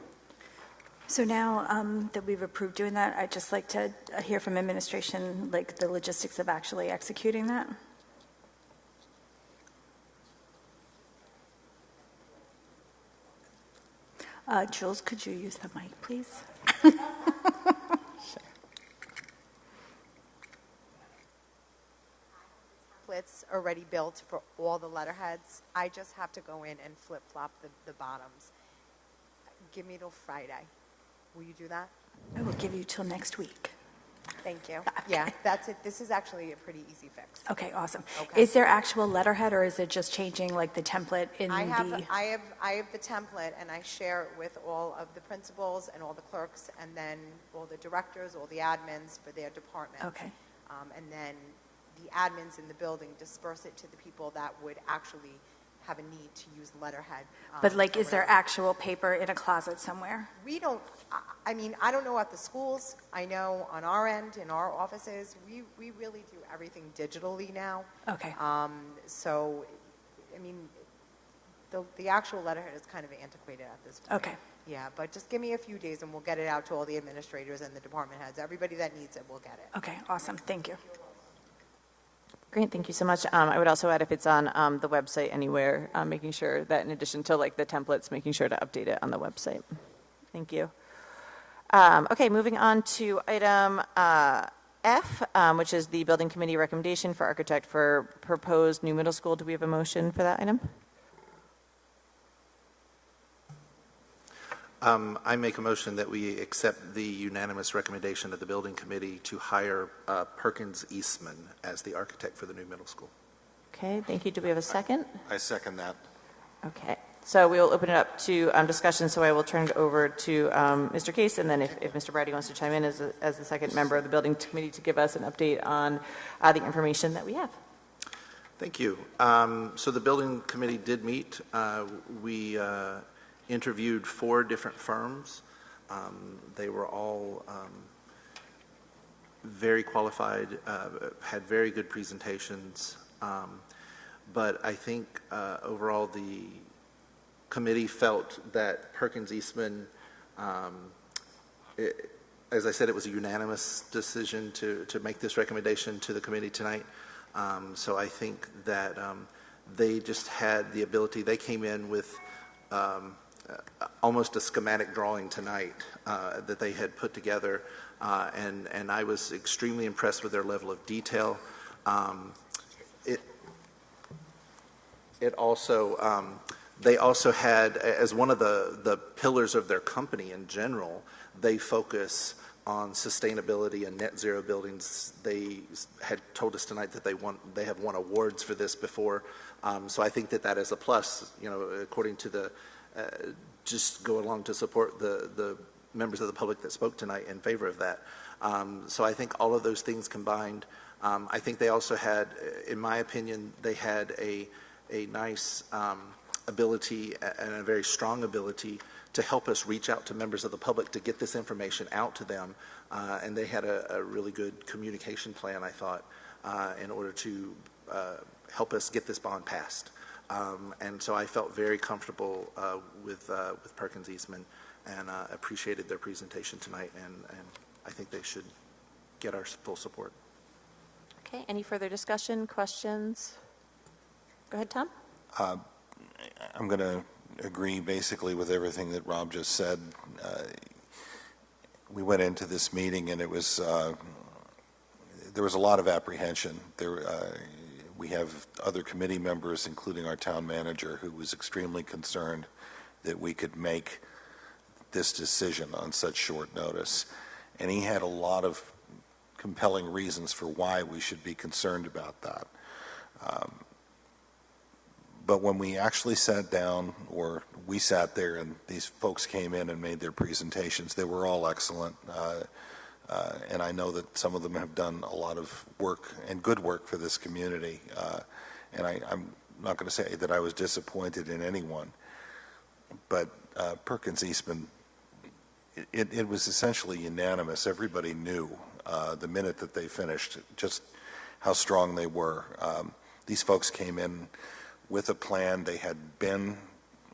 So now that we've approved doing that, I'd just like to hear from administration, like the logistics of actually executing that. Jules, could you use the mic, please? Templates already built for all the letterheads. I just have to go in and flip-flop the bottoms. Give me till Friday. Will you do that? I will give you till next week. Thank you. Yeah, that's it. This is actually a pretty easy fix. Okay, awesome. Okay. Is there actual letterhead, or is it just changing like the template in I have the... the template, and I share it with all of the principals and all the clerks, and then all the directors, all the admins for their department. Okay. And then the admins in the building disperse it to the people that would actually have a need to use letterhead. But like, is there actual paper in a closet somewhere? We don't, I mean, I don't know at the schools. I know on our end, in our offices, we really do everything digitally now. Okay. So, I mean, the actual letterhead is kind of antiquated at this point. Okay. Yeah, but just give me a few days and we'll get it out to all the administrators and the department heads. Everybody that needs it will get it. Okay, awesome. Thank you. Great, thank you so much. I would also add if it's on the website anywhere, making sure that in addition to like the templates, making sure to update it on the website. Thank you. Okay, moving on to item F, which is the building committee recommendation for architect for proposed new middle school. Do we have a motion for that item? I make a motion that we accept the unanimous recommendation of the building committee to hire Perkins Eastman as the architect for the new middle school. Okay, thank you. Do we have a second? I second that. Okay, so we will open it up to discussion. So I will turn it over to Mr. Case, and then if Mr. Brady wants to chime in as the second member of the building committee to give us an update on the information that we have. Thank you. So the building committee did meet. We interviewed 4 different firms. They were all very qualified, had very good presentations. But I think overall the committee felt that Perkins Eastman, as I said, it was a unanimous decision to make this recommendation to the committee tonight. So I think that they just had the ability, they came in with almost a schematic drawing tonight that they had put together, and I was extremely impressed with their level of detail. It also, they also had, as one of the pillars of their company in general, they focus on sustainability and net zero buildings. They had told us tonight that they have won awards for this before. So I think that that is a plus, you know, according to the, just go along to support the members of the public that spoke tonight in favor of that. So I think all of those things combined, I think they also had, in my opinion, they had a nice ability and a very strong ability to help us reach out to members of the public to get this information out to them. And they had a really good communication plan, I thought, in order to help us get this bond passed. And so I felt very comfortable with Perkins Eastman and appreciated their presentation tonight, and I think they should get our full support. Okay, any further discussion, questions? Go ahead, Tom. I'm going to agree basically with everything that Rob just said. We went into this meeting and it was, there was a lot of apprehension. We have other committee members, including our town manager, who was extremely concerned that we could make this decision on such short notice. And he had a lot of compelling reasons for why we should be concerned about that. But when we actually sat down, or we sat there and these folks came in and made their presentations, they were all excellent. And I know that some of them have done a lot of work and good work for this community. And I'm not going to say that I was disappointed in anyone, but Perkins Eastman, it was essentially unanimous. Everybody knew the minute that they finished just how strong they were. These folks came in with a plan. They had been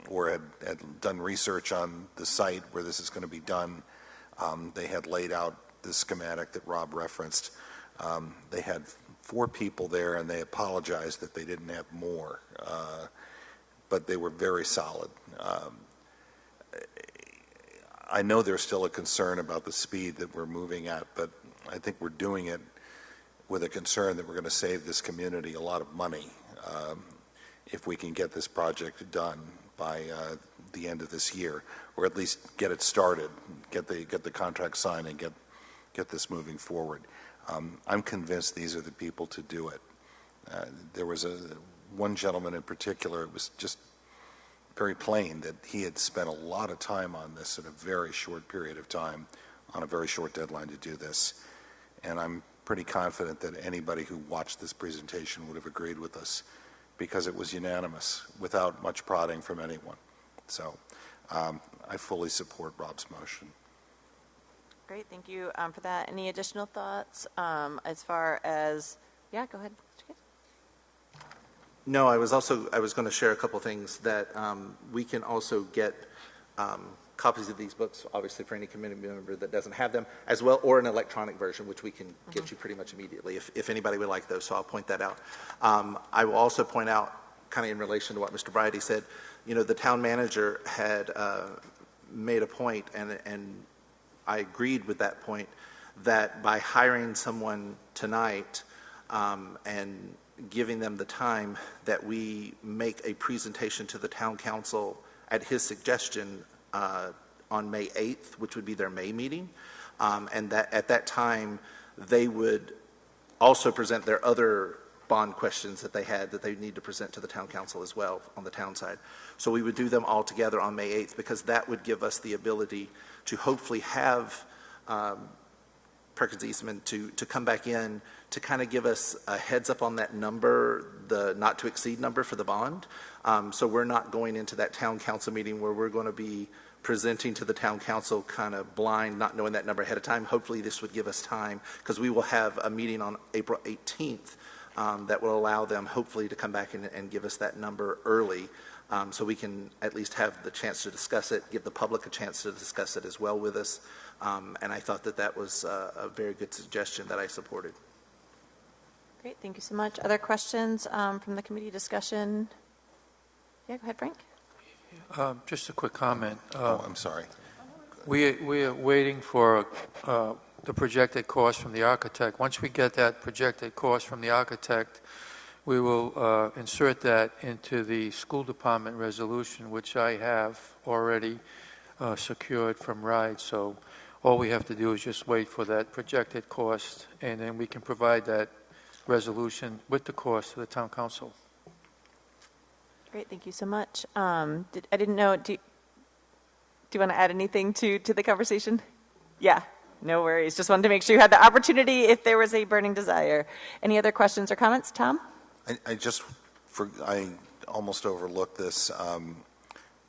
or had done research on the site where this is going to be done. They had laid out the schematic that Rob referenced. They had 4 people there, and they apologized that they didn't have more, but they were very solid. I know there's still a concern about the speed that we're moving at, but I think we're doing it with a concern that we're going to save this community a lot of money if we can get this project done by the end of this year, or at least get it started, get the contract signed, and get this moving forward. I'm convinced these are the people to do it. There was one gentleman in particular, it was just very plain that he had spent a lot of time on this in a very short period of time, on a very short deadline to do this. And I'm pretty confident that anybody who watched this presentation would have agreed with us, because it was unanimous without much prodding from anyone. So I fully support Rob's motion. Great, thank you for that. Any additional thoughts as far as, yeah, go ahead. No, I was going to share a couple things that we can also get copies of these books, obviously for any committee member that doesn't have them, as well, or an electronic version, which we can get you pretty much immediately if anybody would like those, so I'll point that out. I will also point out, kind of in relation to what Mr. Bridey said, you know, the town manager had made a point, and I agreed with that point, that by hiring someone tonight and giving them the time, that we make a presentation to the town council at his suggestion on May 8th, which would be their May meeting, and that at that time they would also present their other bond questions that they had that they need to present to the town council as well on the town side. So we would do them all together on May 8th, because that would give us the ability to hopefully have Perkins Eastman to come back in to kind of give us a heads up on that number, the not to exceed number for the bond. So we're not going into that town council meeting where we're going to be presenting to the town council kind of blind, not knowing that number ahead of time. Hopefully this would give us time, because we will have a meeting on April 18th that will allow them hopefully to come back and give us that number early, so we can at least have the chance to discuss it, give the public a chance to discuss it as well with us. And I thought that that was a very good suggestion that I supported. Great, thank you so much. Other questions from the committee discussion? Yeah, go ahead, Frank. Just a quick comment. I'm sorry. We are waiting for the projected cost from the architect. Once we get that projected cost from the architect, we will insert that into the school department resolution, which I have already secured from RIDE. So all we have to do is just wait for that projected cost, and then we can provide that resolution with the cost to the town council. Great, thank you so much. I didn't know, do you want to add anything to the conversation? Yeah, no worries. Just wanted to make sure you had the opportunity if there was a burning desire. Any other questions or comments? Tom? I almost overlooked this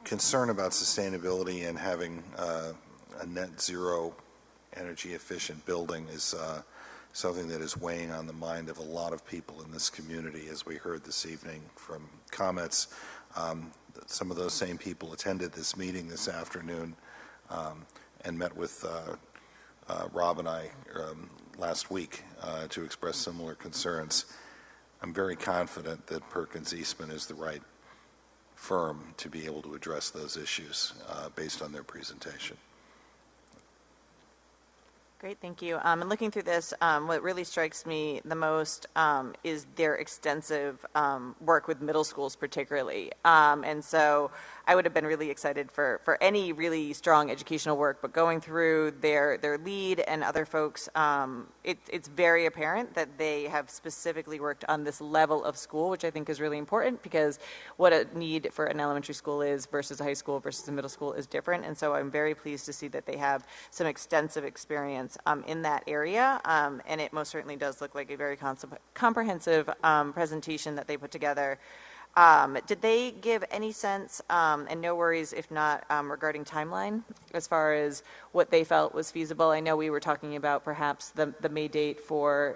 concern about sustainability and having a net zero energy efficient building is something that is weighing on the mind of a lot of people in this community, as we heard this evening from comments. Some of those same people attended this meeting this afternoon and met with Rob and I last week to express similar concerns. I'm very confident that Perkins Eastman is the right firm to be able to address those issues based on their presentation. Great, thank you. And looking through this, what really strikes me the most is their extensive work with middle schools particularly. And so I would have been really excited for any really strong educational work, but going through their lead and other folks, it's very apparent that they have specifically worked on this level of school, which I think is really important because what a need for an elementary school is versus a high school versus a middle school is different. And so I'm very pleased to see that they have some extensive experience in that area, and it most certainly does look like a very comprehensive presentation that they put together. Did they give any sense, and no worries if not, regarding timeline as far as what they felt was feasible? I know we were talking about perhaps the May date for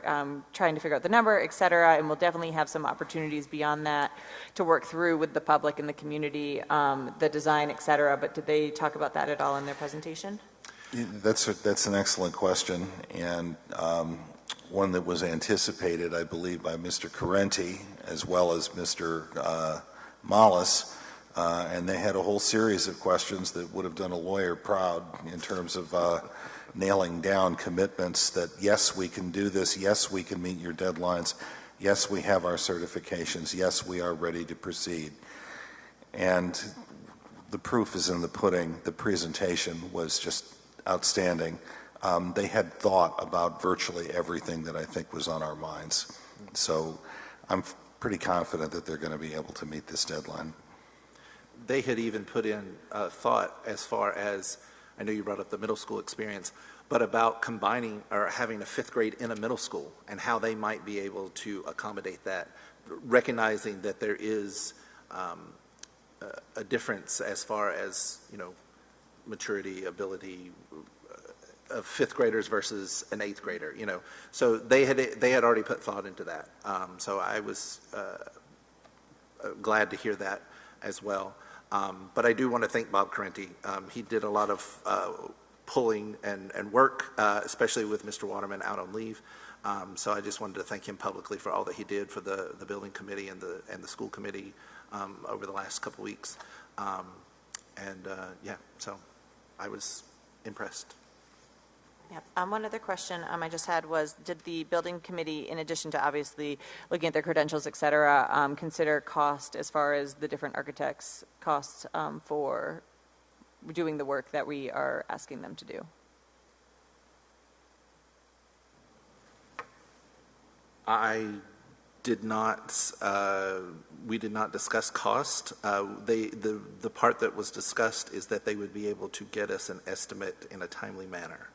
trying to figure out the number, et cetera, and we'll definitely have some opportunities beyond that to work through with the public and the community, the design, et cetera, but did they talk about that at all in their presentation? That's an excellent question, and one that was anticipated, I believe, by Mr. Carenti as well as Mr. Mollis, and they had a whole series of questions that would have done a lawyer proud in terms of nailing down commitments that, yes, we can do this, yes, we can meet your deadlines, yes, we have our certifications, yes, we are ready to proceed. And the proof is in the pudding. The presentation was just outstanding. They had thought about virtually everything that I think was on our minds. So I'm pretty confident that they're going to be able to meet this deadline. They had even put in thought as far as, I know you brought up the middle school experience, but about combining or having a fifth grade in a middle school and how they might be able to accommodate that, recognizing that there is a difference as far as, maturity, ability of fifth graders versus an eighth grader, So they had already put thought into that. So I was glad to hear that as well. But I do want to thank Bob Carenti. He did a lot of pulling and work, especially with Mr. Waterman out on leave. So I just wanted to thank him publicly for all that he did for the building committee and the school committee over the last couple weeks. So I was impressed. Yeah. One other question I just had was, did the building committee, in addition to obviously looking at their credentials, et cetera, consider cost as far as the different architects' costs for doing the work that we are asking them to do? We did not discuss cost. The part that was discussed is that they would be able to get us an estimate in a timely manner.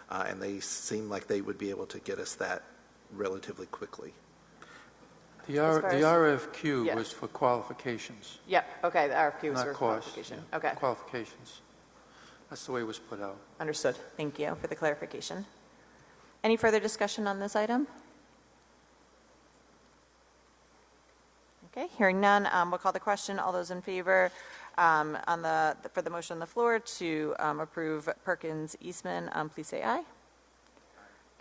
And they seem like they would be able to get us that relatively quickly. The RFQ was for qualifications. Yep, okay, the RFQ was for cost, qualification. yeah. Okay. Qualifications. That's the way it was put out. Understood. Thank you for the clarification. Any further discussion on this item? Okay, hearing none, we'll call the question. All those in favor for the motion on the floor to approve Perkins Eastman, please say aye.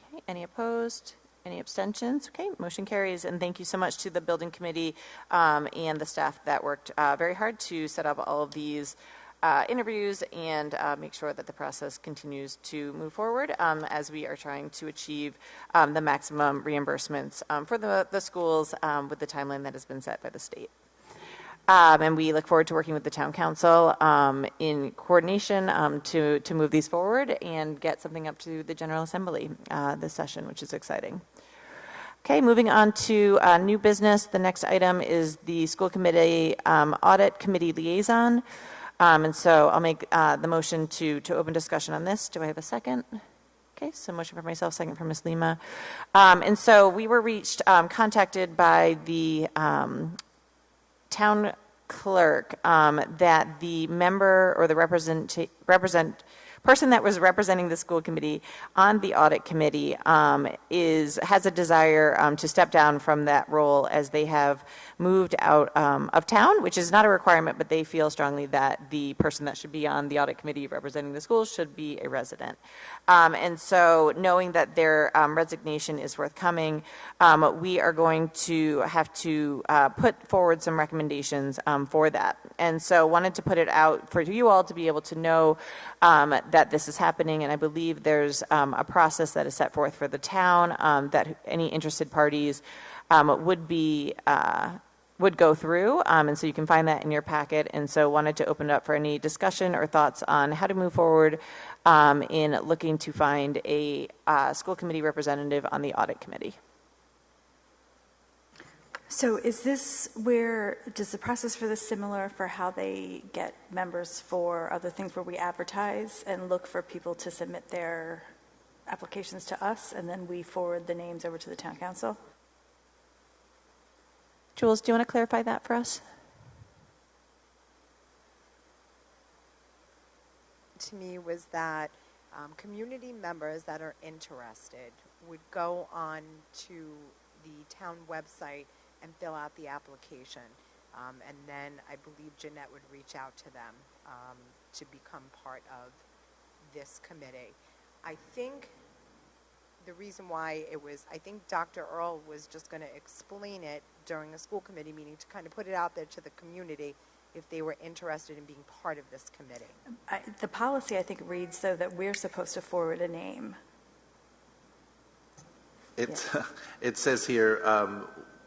Okay, any opposed? Any abstentions? Okay, motion carries. And thank you so much to the building committee and the staff that worked very hard to set up all of these interviews and make sure that the process continues to move forward as we are trying to achieve the maximum reimbursements for the schools with the timeline that has been set by the state. And we look forward to working with the town council in coordination to move these forward and get something up to the General Assembly this session, which is exciting. Okay, moving on to new business. The next item is the school committee audit committee liaison. And so I'll make the motion to open discussion on this. Do I have a second? Okay, so motion for myself, second for Ms. Lima. And so we were contacted by the town clerk that the member or the person that was representing the school committee on the audit committee has a desire to step down from that role as they have moved out of town, which is not a requirement, but they feel strongly that the person that should be on the audit committee representing the schools should be a resident. And so knowing that their resignation is forthcoming, we are going to have to put forward some recommendations for that. And so wanted to put it out for you all to be able to know that this is happening, and I believe there's a process that is set forth for the town that any interested parties would go through, and so you can find that in your packet. And so wanted to open it up for any discussion or thoughts on how to move forward in looking to find a school committee representative on the audit committee. So does the process for this similar for how they get members for other things where we advertise and look for people to submit their applications to us, and then we forward the names over to the town council? Jules, do you want to clarify that for us? To me was that community members that are interested would go on to the town website and fill out the application. And then I believe Jeanette would reach out to them to become part of this committee. I think the reason why I think Dr. Earl was just going to explain it during a school committee meeting to kind of put it out there to the community if they were interested in being part of this committee. The policy, I think, reads, though, that we're supposed to forward a name. It says here,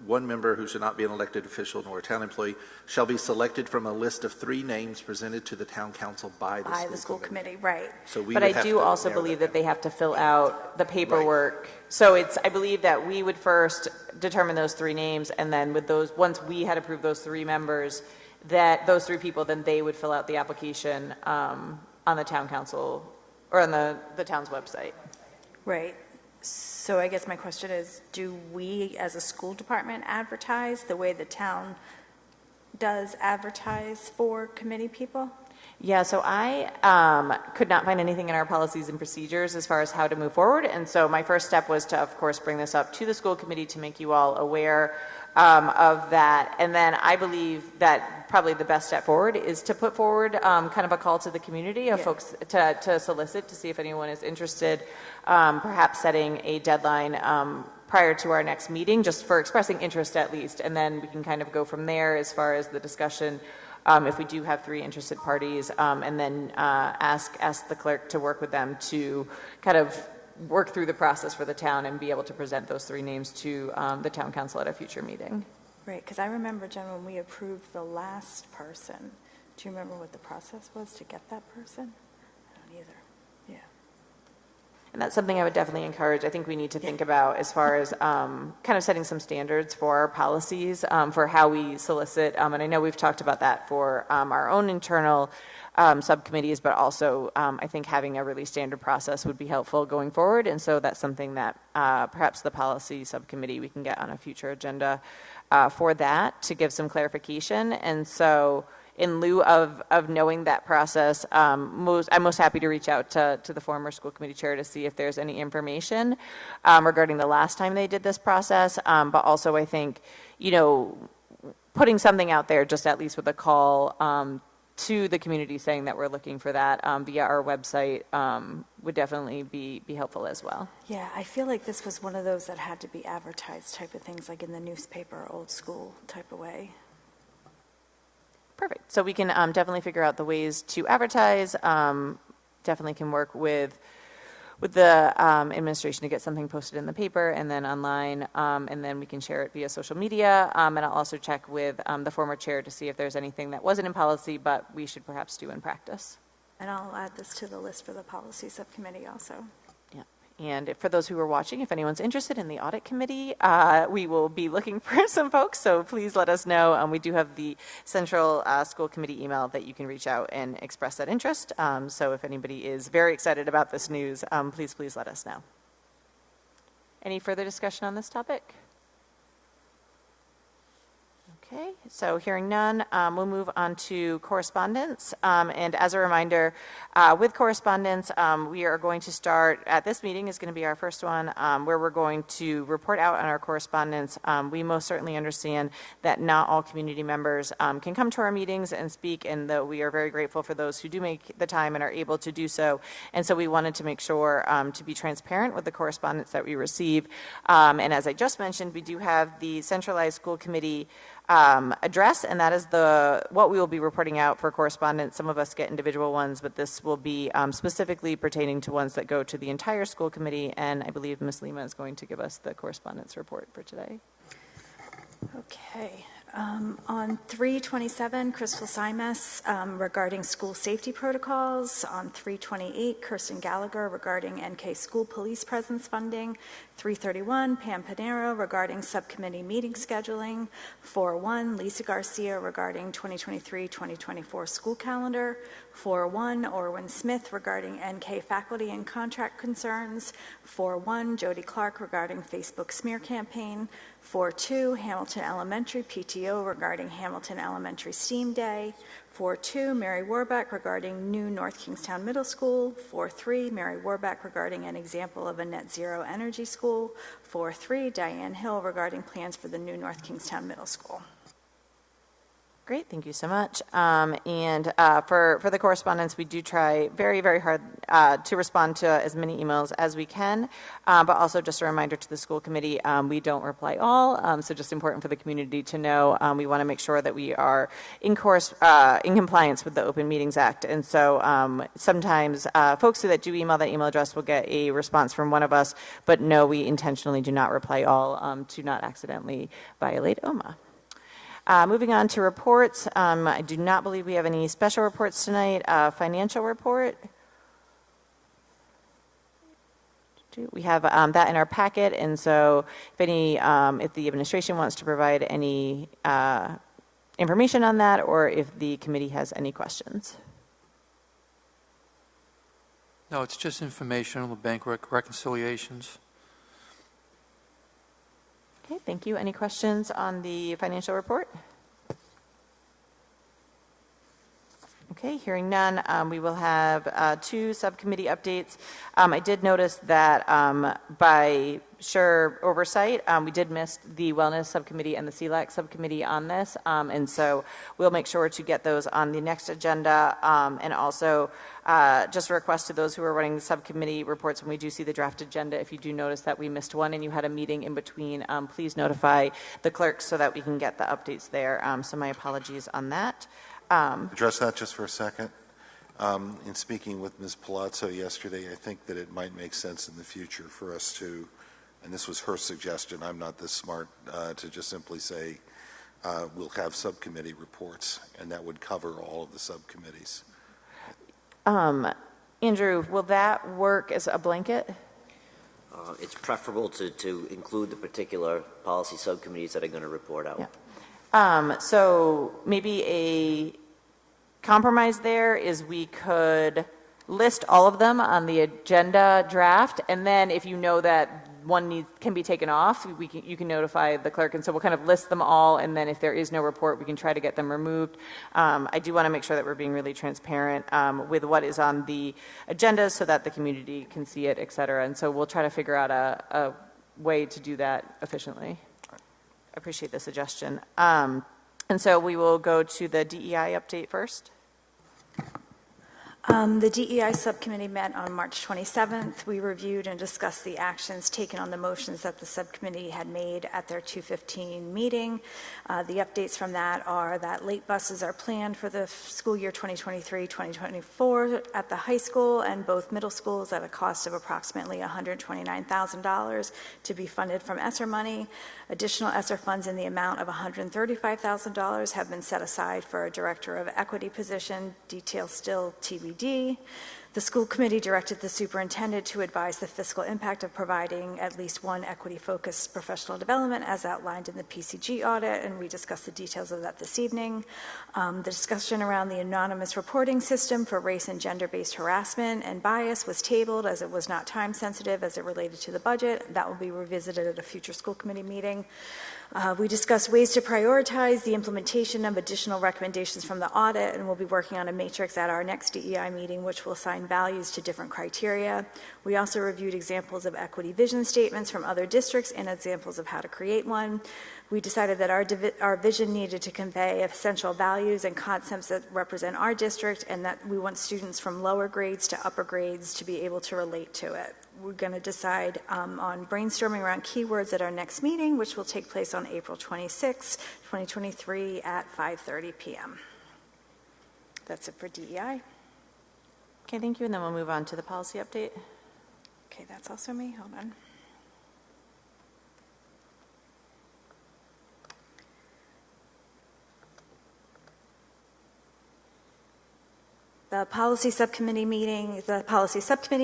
one member who should not be an elected official nor a town employee shall be selected from a list of 3 names presented to the town council by the school committee. Right. So but I do also believe that they have to fill out the paperwork. Right. So I believe that we would first determine those 3 names, and then with those, once we had approved those 3 members, that those 3 people, then they would fill out the application on the town council or on the town's website. Right. So I guess my question is, do we as a school department advertise the way the town does advertise for committee people? Yeah, so I could not find anything in our policies and procedures as far as how to move forward. And so my first step was to, of course, bring this up to the school committee to make you all aware of that. And then I believe that probably the best step forward is to put forward kind of a call to the community of folks to solicit to see if anyone is interested, perhaps setting a deadline prior to our next meeting, just for expressing interest at least. And then we can kind of go from there as far as the discussion. If we do have 3 interested parties, and then ask the clerk to work with them to kind of work through the process for the town and be able to present those 3 names to the town council at a future meeting. Right, because I remember, Jen, when we approved the last person, do you remember what the process was to get that person? I don't either. Yeah. And that's something I would definitely encourage. I think we need to think about as far as kind of setting some standards for our policies for how we solicit. And I know we've talked about that for our own internal subcommittees, but also I think having a really standard process would be helpful going forward. And so that's something that perhaps the policy subcommittee, we can get on a future agenda for that to give some clarification. And so in lieu of knowing that process, I'm most happy to reach out to the former school committee chair to see if there's any information regarding the last time they did this process. But also I think, putting something out there, just at least with a call to the community saying that we're looking for that via our website would definitely be helpful as well. Yeah, I feel like this was one of those that had to be advertised type of things, like in the newspaper, old school type of way. Perfect. So we can definitely figure out the ways to advertise. Definitely can work with with the administration to get something posted in the paper and then online, and then we can share it via social media. And I'll also check with the former chair to see if there's anything that wasn't in policy, but we should perhaps do in practice. And I'll add this to the list for the policy subcommittee also. Yeah. And for those who are watching, if anyone's interested in the audit committee, we will be looking for some folks, so please let us know. We do have the central school committee email that you can reach out and express that interest. So if anybody is very excited about this news, please let us know. Any further discussion on this topic? Okay, so hearing none, we'll move on to correspondence. And as a reminder, with correspondence, we are going to start, at this meeting is going to be our first one, where we're going to report out on our correspondence. We most certainly understand that not all community members can come to our meetings and speak, and though we are very grateful for those who do make the time and are able to do so. And so we wanted to make sure to be transparent with the correspondence that we receive. And as I just mentioned, we do have the centralized school committee address, and that is what we will be reporting out for correspondence. Some of us get individual ones, but this will be specifically pertaining to ones that go to the entire school committee, and I believe Ms. Lima is going to give us the correspondence report for today. Okay. On 3/27, Crystal Simas regarding school safety protocols. On 3/28, Kirsten Gallagher regarding NK school police presence funding. 3/31, Pam Panero regarding subcommittee meeting scheduling. 4/1, Lisa Garcia regarding 2023-2024 school calendar. 4/1, Orwin Smith regarding NK faculty and contract concerns. 4/1, Jody Clark regarding Facebook smear campaign. 4/2, Hamilton Elementary PTO regarding Hamilton Elementary STEAM Day. 4/2, Mary Warbeck regarding new North Kingstown Middle School. 4/3, Mary Warbeck regarding an example of a net zero energy school. 4/3, Diane Hill regarding plans for the new North Kingstown Middle School. Great, thank you so much. And for the correspondence, we do try very, very hard to respond to as many emails as we can, but also just a reminder to the school committee, we don't reply all, so just important for the community to know. We want to make sure that we are in compliance with the Open Meetings Act, and so sometimes folks that do email that email address will get a response from one of us, but no, we intentionally do not reply all to not accidentally violate OMA. Moving on to reports, I do not believe we have any special reports tonight. Financial report. We have that in our packet, and so if the administration wants to provide any information on that, or if the committee has any questions. No, it's just informational, the bank reconciliations. Okay, thank you. Any questions on the financial report? Okay, hearing none, we will have 2 subcommittee updates. I did notice that by sure oversight, we did miss the Wellness Subcommittee and the CLAC Subcommittee on this, and so we'll make sure to get those on the next agenda, and also just a request to those who are running the subcommittee reports, when we do see the draft agenda, if you do notice that we missed one and you had a meeting in between, please notify the clerks so that we can get the updates there. So my apologies on that. Address that just for a second. In speaking with Ms. Palazzo yesterday, I think that it might make sense in the future for us to, and this was her suggestion, I'm not this smart, to just simply say we'll have subcommittee reports, and that would cover all of the subcommittees. Andrew, will that work as a blanket? It's preferable to include the particular policy subcommittees that are going to report out. Yeah. So maybe a compromise there is we could list all of them on the agenda draft, and then if you know that one can be taken off, you can notify the clerk, and so we'll kind of list them all, and then if there is no report, we can try to get them removed. I do want to make sure that we're being really transparent with what is on the agenda so that the community can see it, et cetera, and so we'll try to figure out a way to do that efficiently. I appreciate the suggestion. And so we will go to the DEI update first. The DEI subcommittee met on March 27th. We reviewed and discussed the actions taken on the motions that the subcommittee had made at their 2:15 meeting. The updates from that are that late buses are planned for the school year 2023-2024 at the high school and both middle schools at a cost of approximately $129,000 to be funded from ESSER money. Additional ESSER funds in the amount of $135,000 have been set aside for a director of equity position, details still TBD. The school committee directed the superintendent to advise the fiscal impact of providing at least one equity-focused professional development as outlined in the PCG audit, and we discussed the details of that this evening. The discussion around the anonymous reporting system for race and gender-based harassment and bias was tabled as it was not time-sensitive as it related to the budget. That will be revisited at a future school committee meeting. We discussed ways to prioritize the implementation of additional recommendations from the audit, and we'll be working on a matrix at our next DEI meeting, which will assign values to different criteria. We also reviewed examples of equity vision statements from other districts and examples of how to create one. We decided that our vision needed to convey essential values and concepts that represent our district, and that we want students from lower grades to upper grades to be able to relate to it. We're going to decide on brainstorming around keywords at our next meeting, which will take place on April 26, 2023 at 5:30 p.m. That's it for DEI. Okay, thank you. And then we'll move on to the policy update. Okay, that's also me. Hold on. The policy subcommittee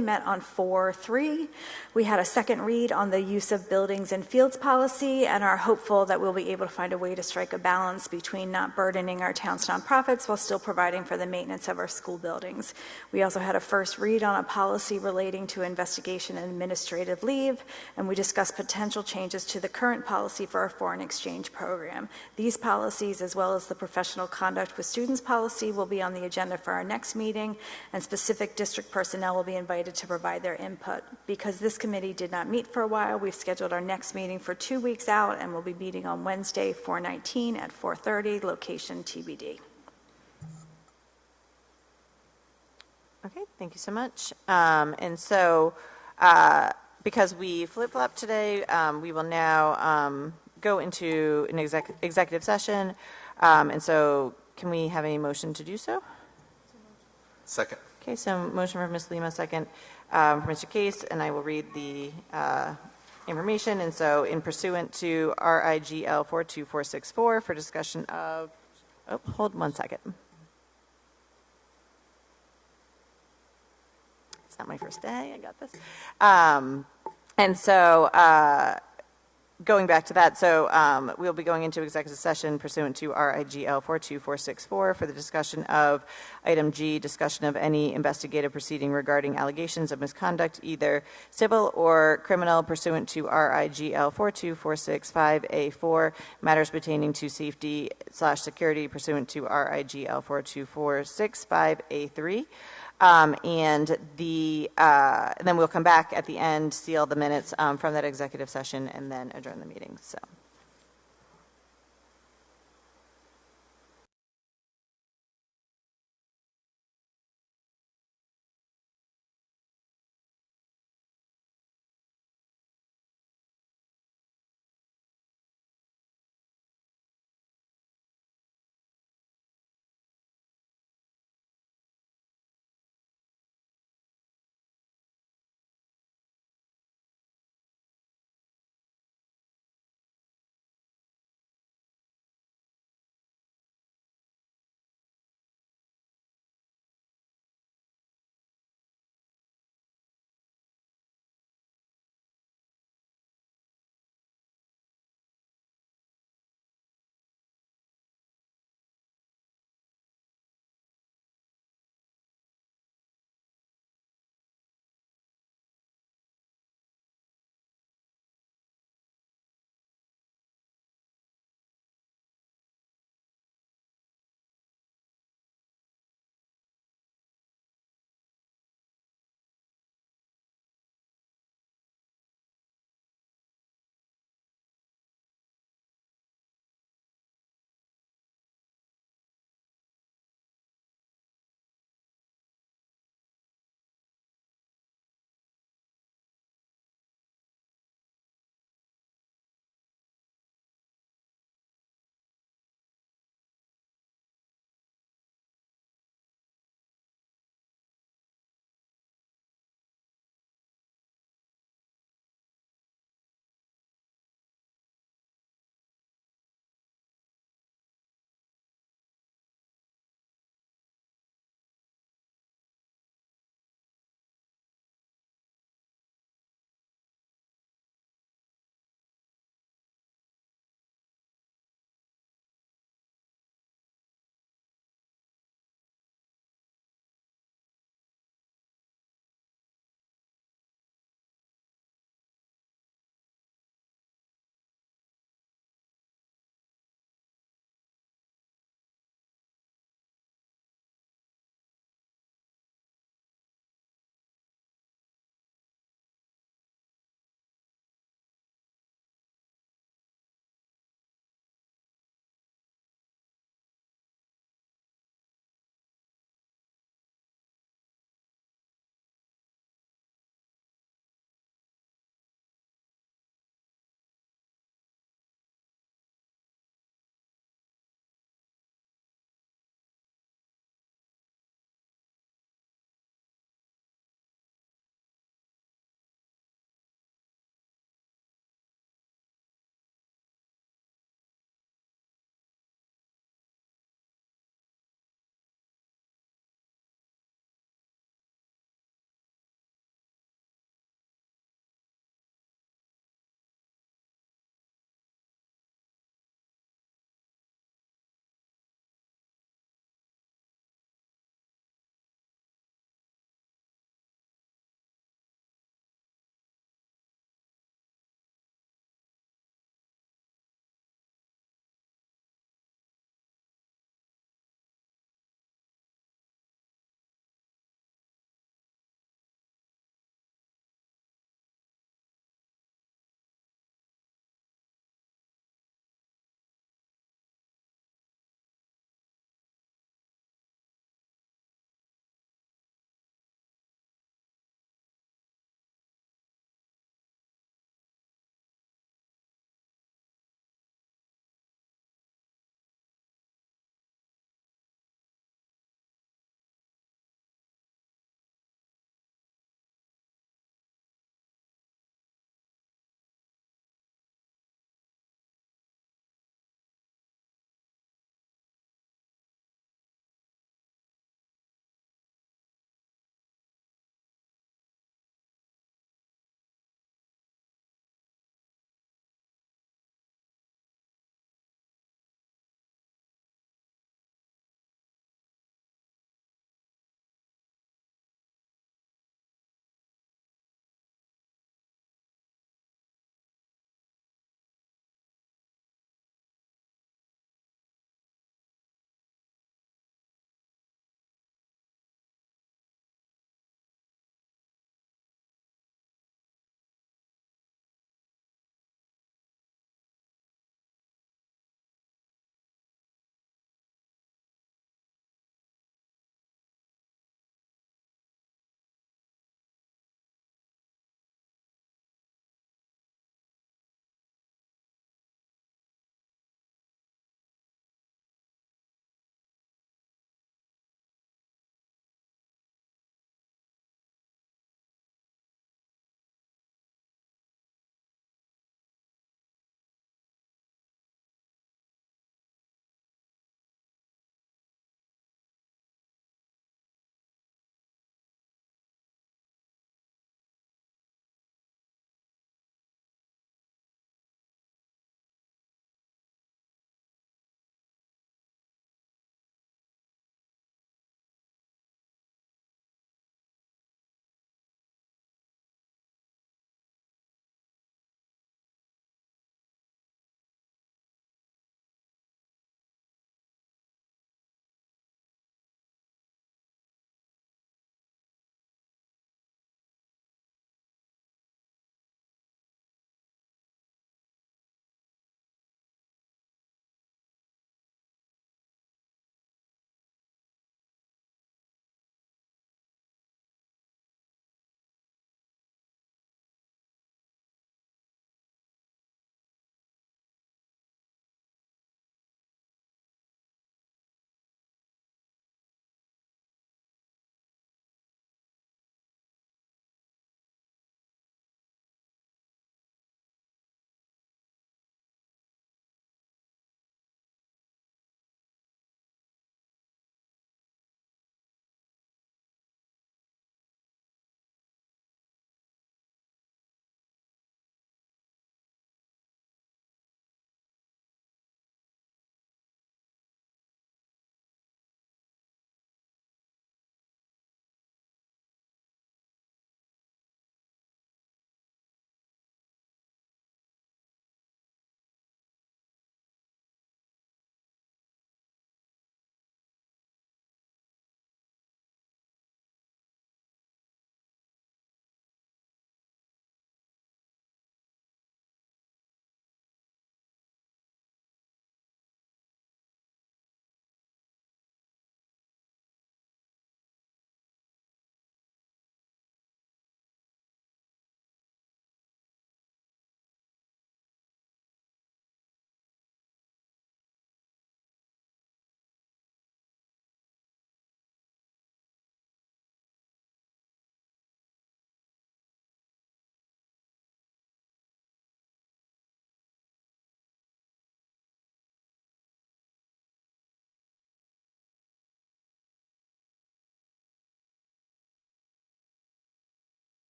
met on 4/3. We had a second read on the use of buildings and fields policy and are hopeful that we'll be able to find a way to strike a balance between not burdening our town's nonprofits while still providing for the maintenance of our school buildings. We also had a first read on a policy relating to investigation and administrative leave, and we discussed potential changes to the current policy for our foreign exchange program. These policies, as well as the professional conduct with students policy, will be on the agenda for our next meeting, and specific district personnel will be invited to provide their input. Because this committee did not meet for a while, we've scheduled our next meeting for 2 weeks out, and we'll be meeting on Wednesday, 4/19 at 4:30, location TBD. Okay, thank you so much. Because we flip-flopped today, we will now go into an executive session. Can we have a motion to do so? Second. Okay, so motion from Ms. Lima, second from Mr. Case, and I will read the information. And so in pursuant to RIGL 42464 for discussion of, hold 1 second. It's not my first day, I got this. Going back to that, so we'll be going into executive session pursuant to RIGL 42464 for the discussion of item G, discussion of any investigative proceeding regarding allegations of misconduct, either civil or criminal, pursuant to RIGL 42465A4, matters pertaining to safety/security pursuant to RIGL 42465A3. And then we'll come back at the end, seal the minutes from that executive session, and then adjourn the meeting. So.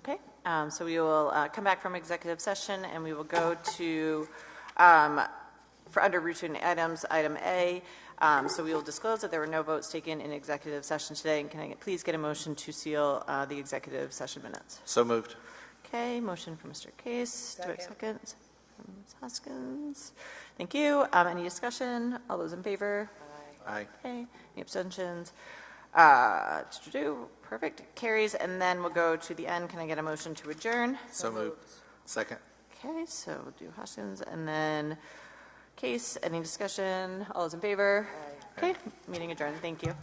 Okay, so we will come back from executive session and we will go to, for under routine items, item A. So we will disclose that there were no votes taken in executive session today. And can I please get a motion to seal the executive session minutes? So moved. Okay, motion from Mr. Case. Do I have a second? From Ms. Hoskins. Thank you. Any discussion? All those in favor? Aye. Okay. Any abstentions? Perfect. Carries. And then we'll go to the end. Can I get a motion to adjourn? So moved. Second. Okay, so we'll do Hoskins and then Case. Any discussion? All those in favor? Okay, meeting adjourned. Thank you.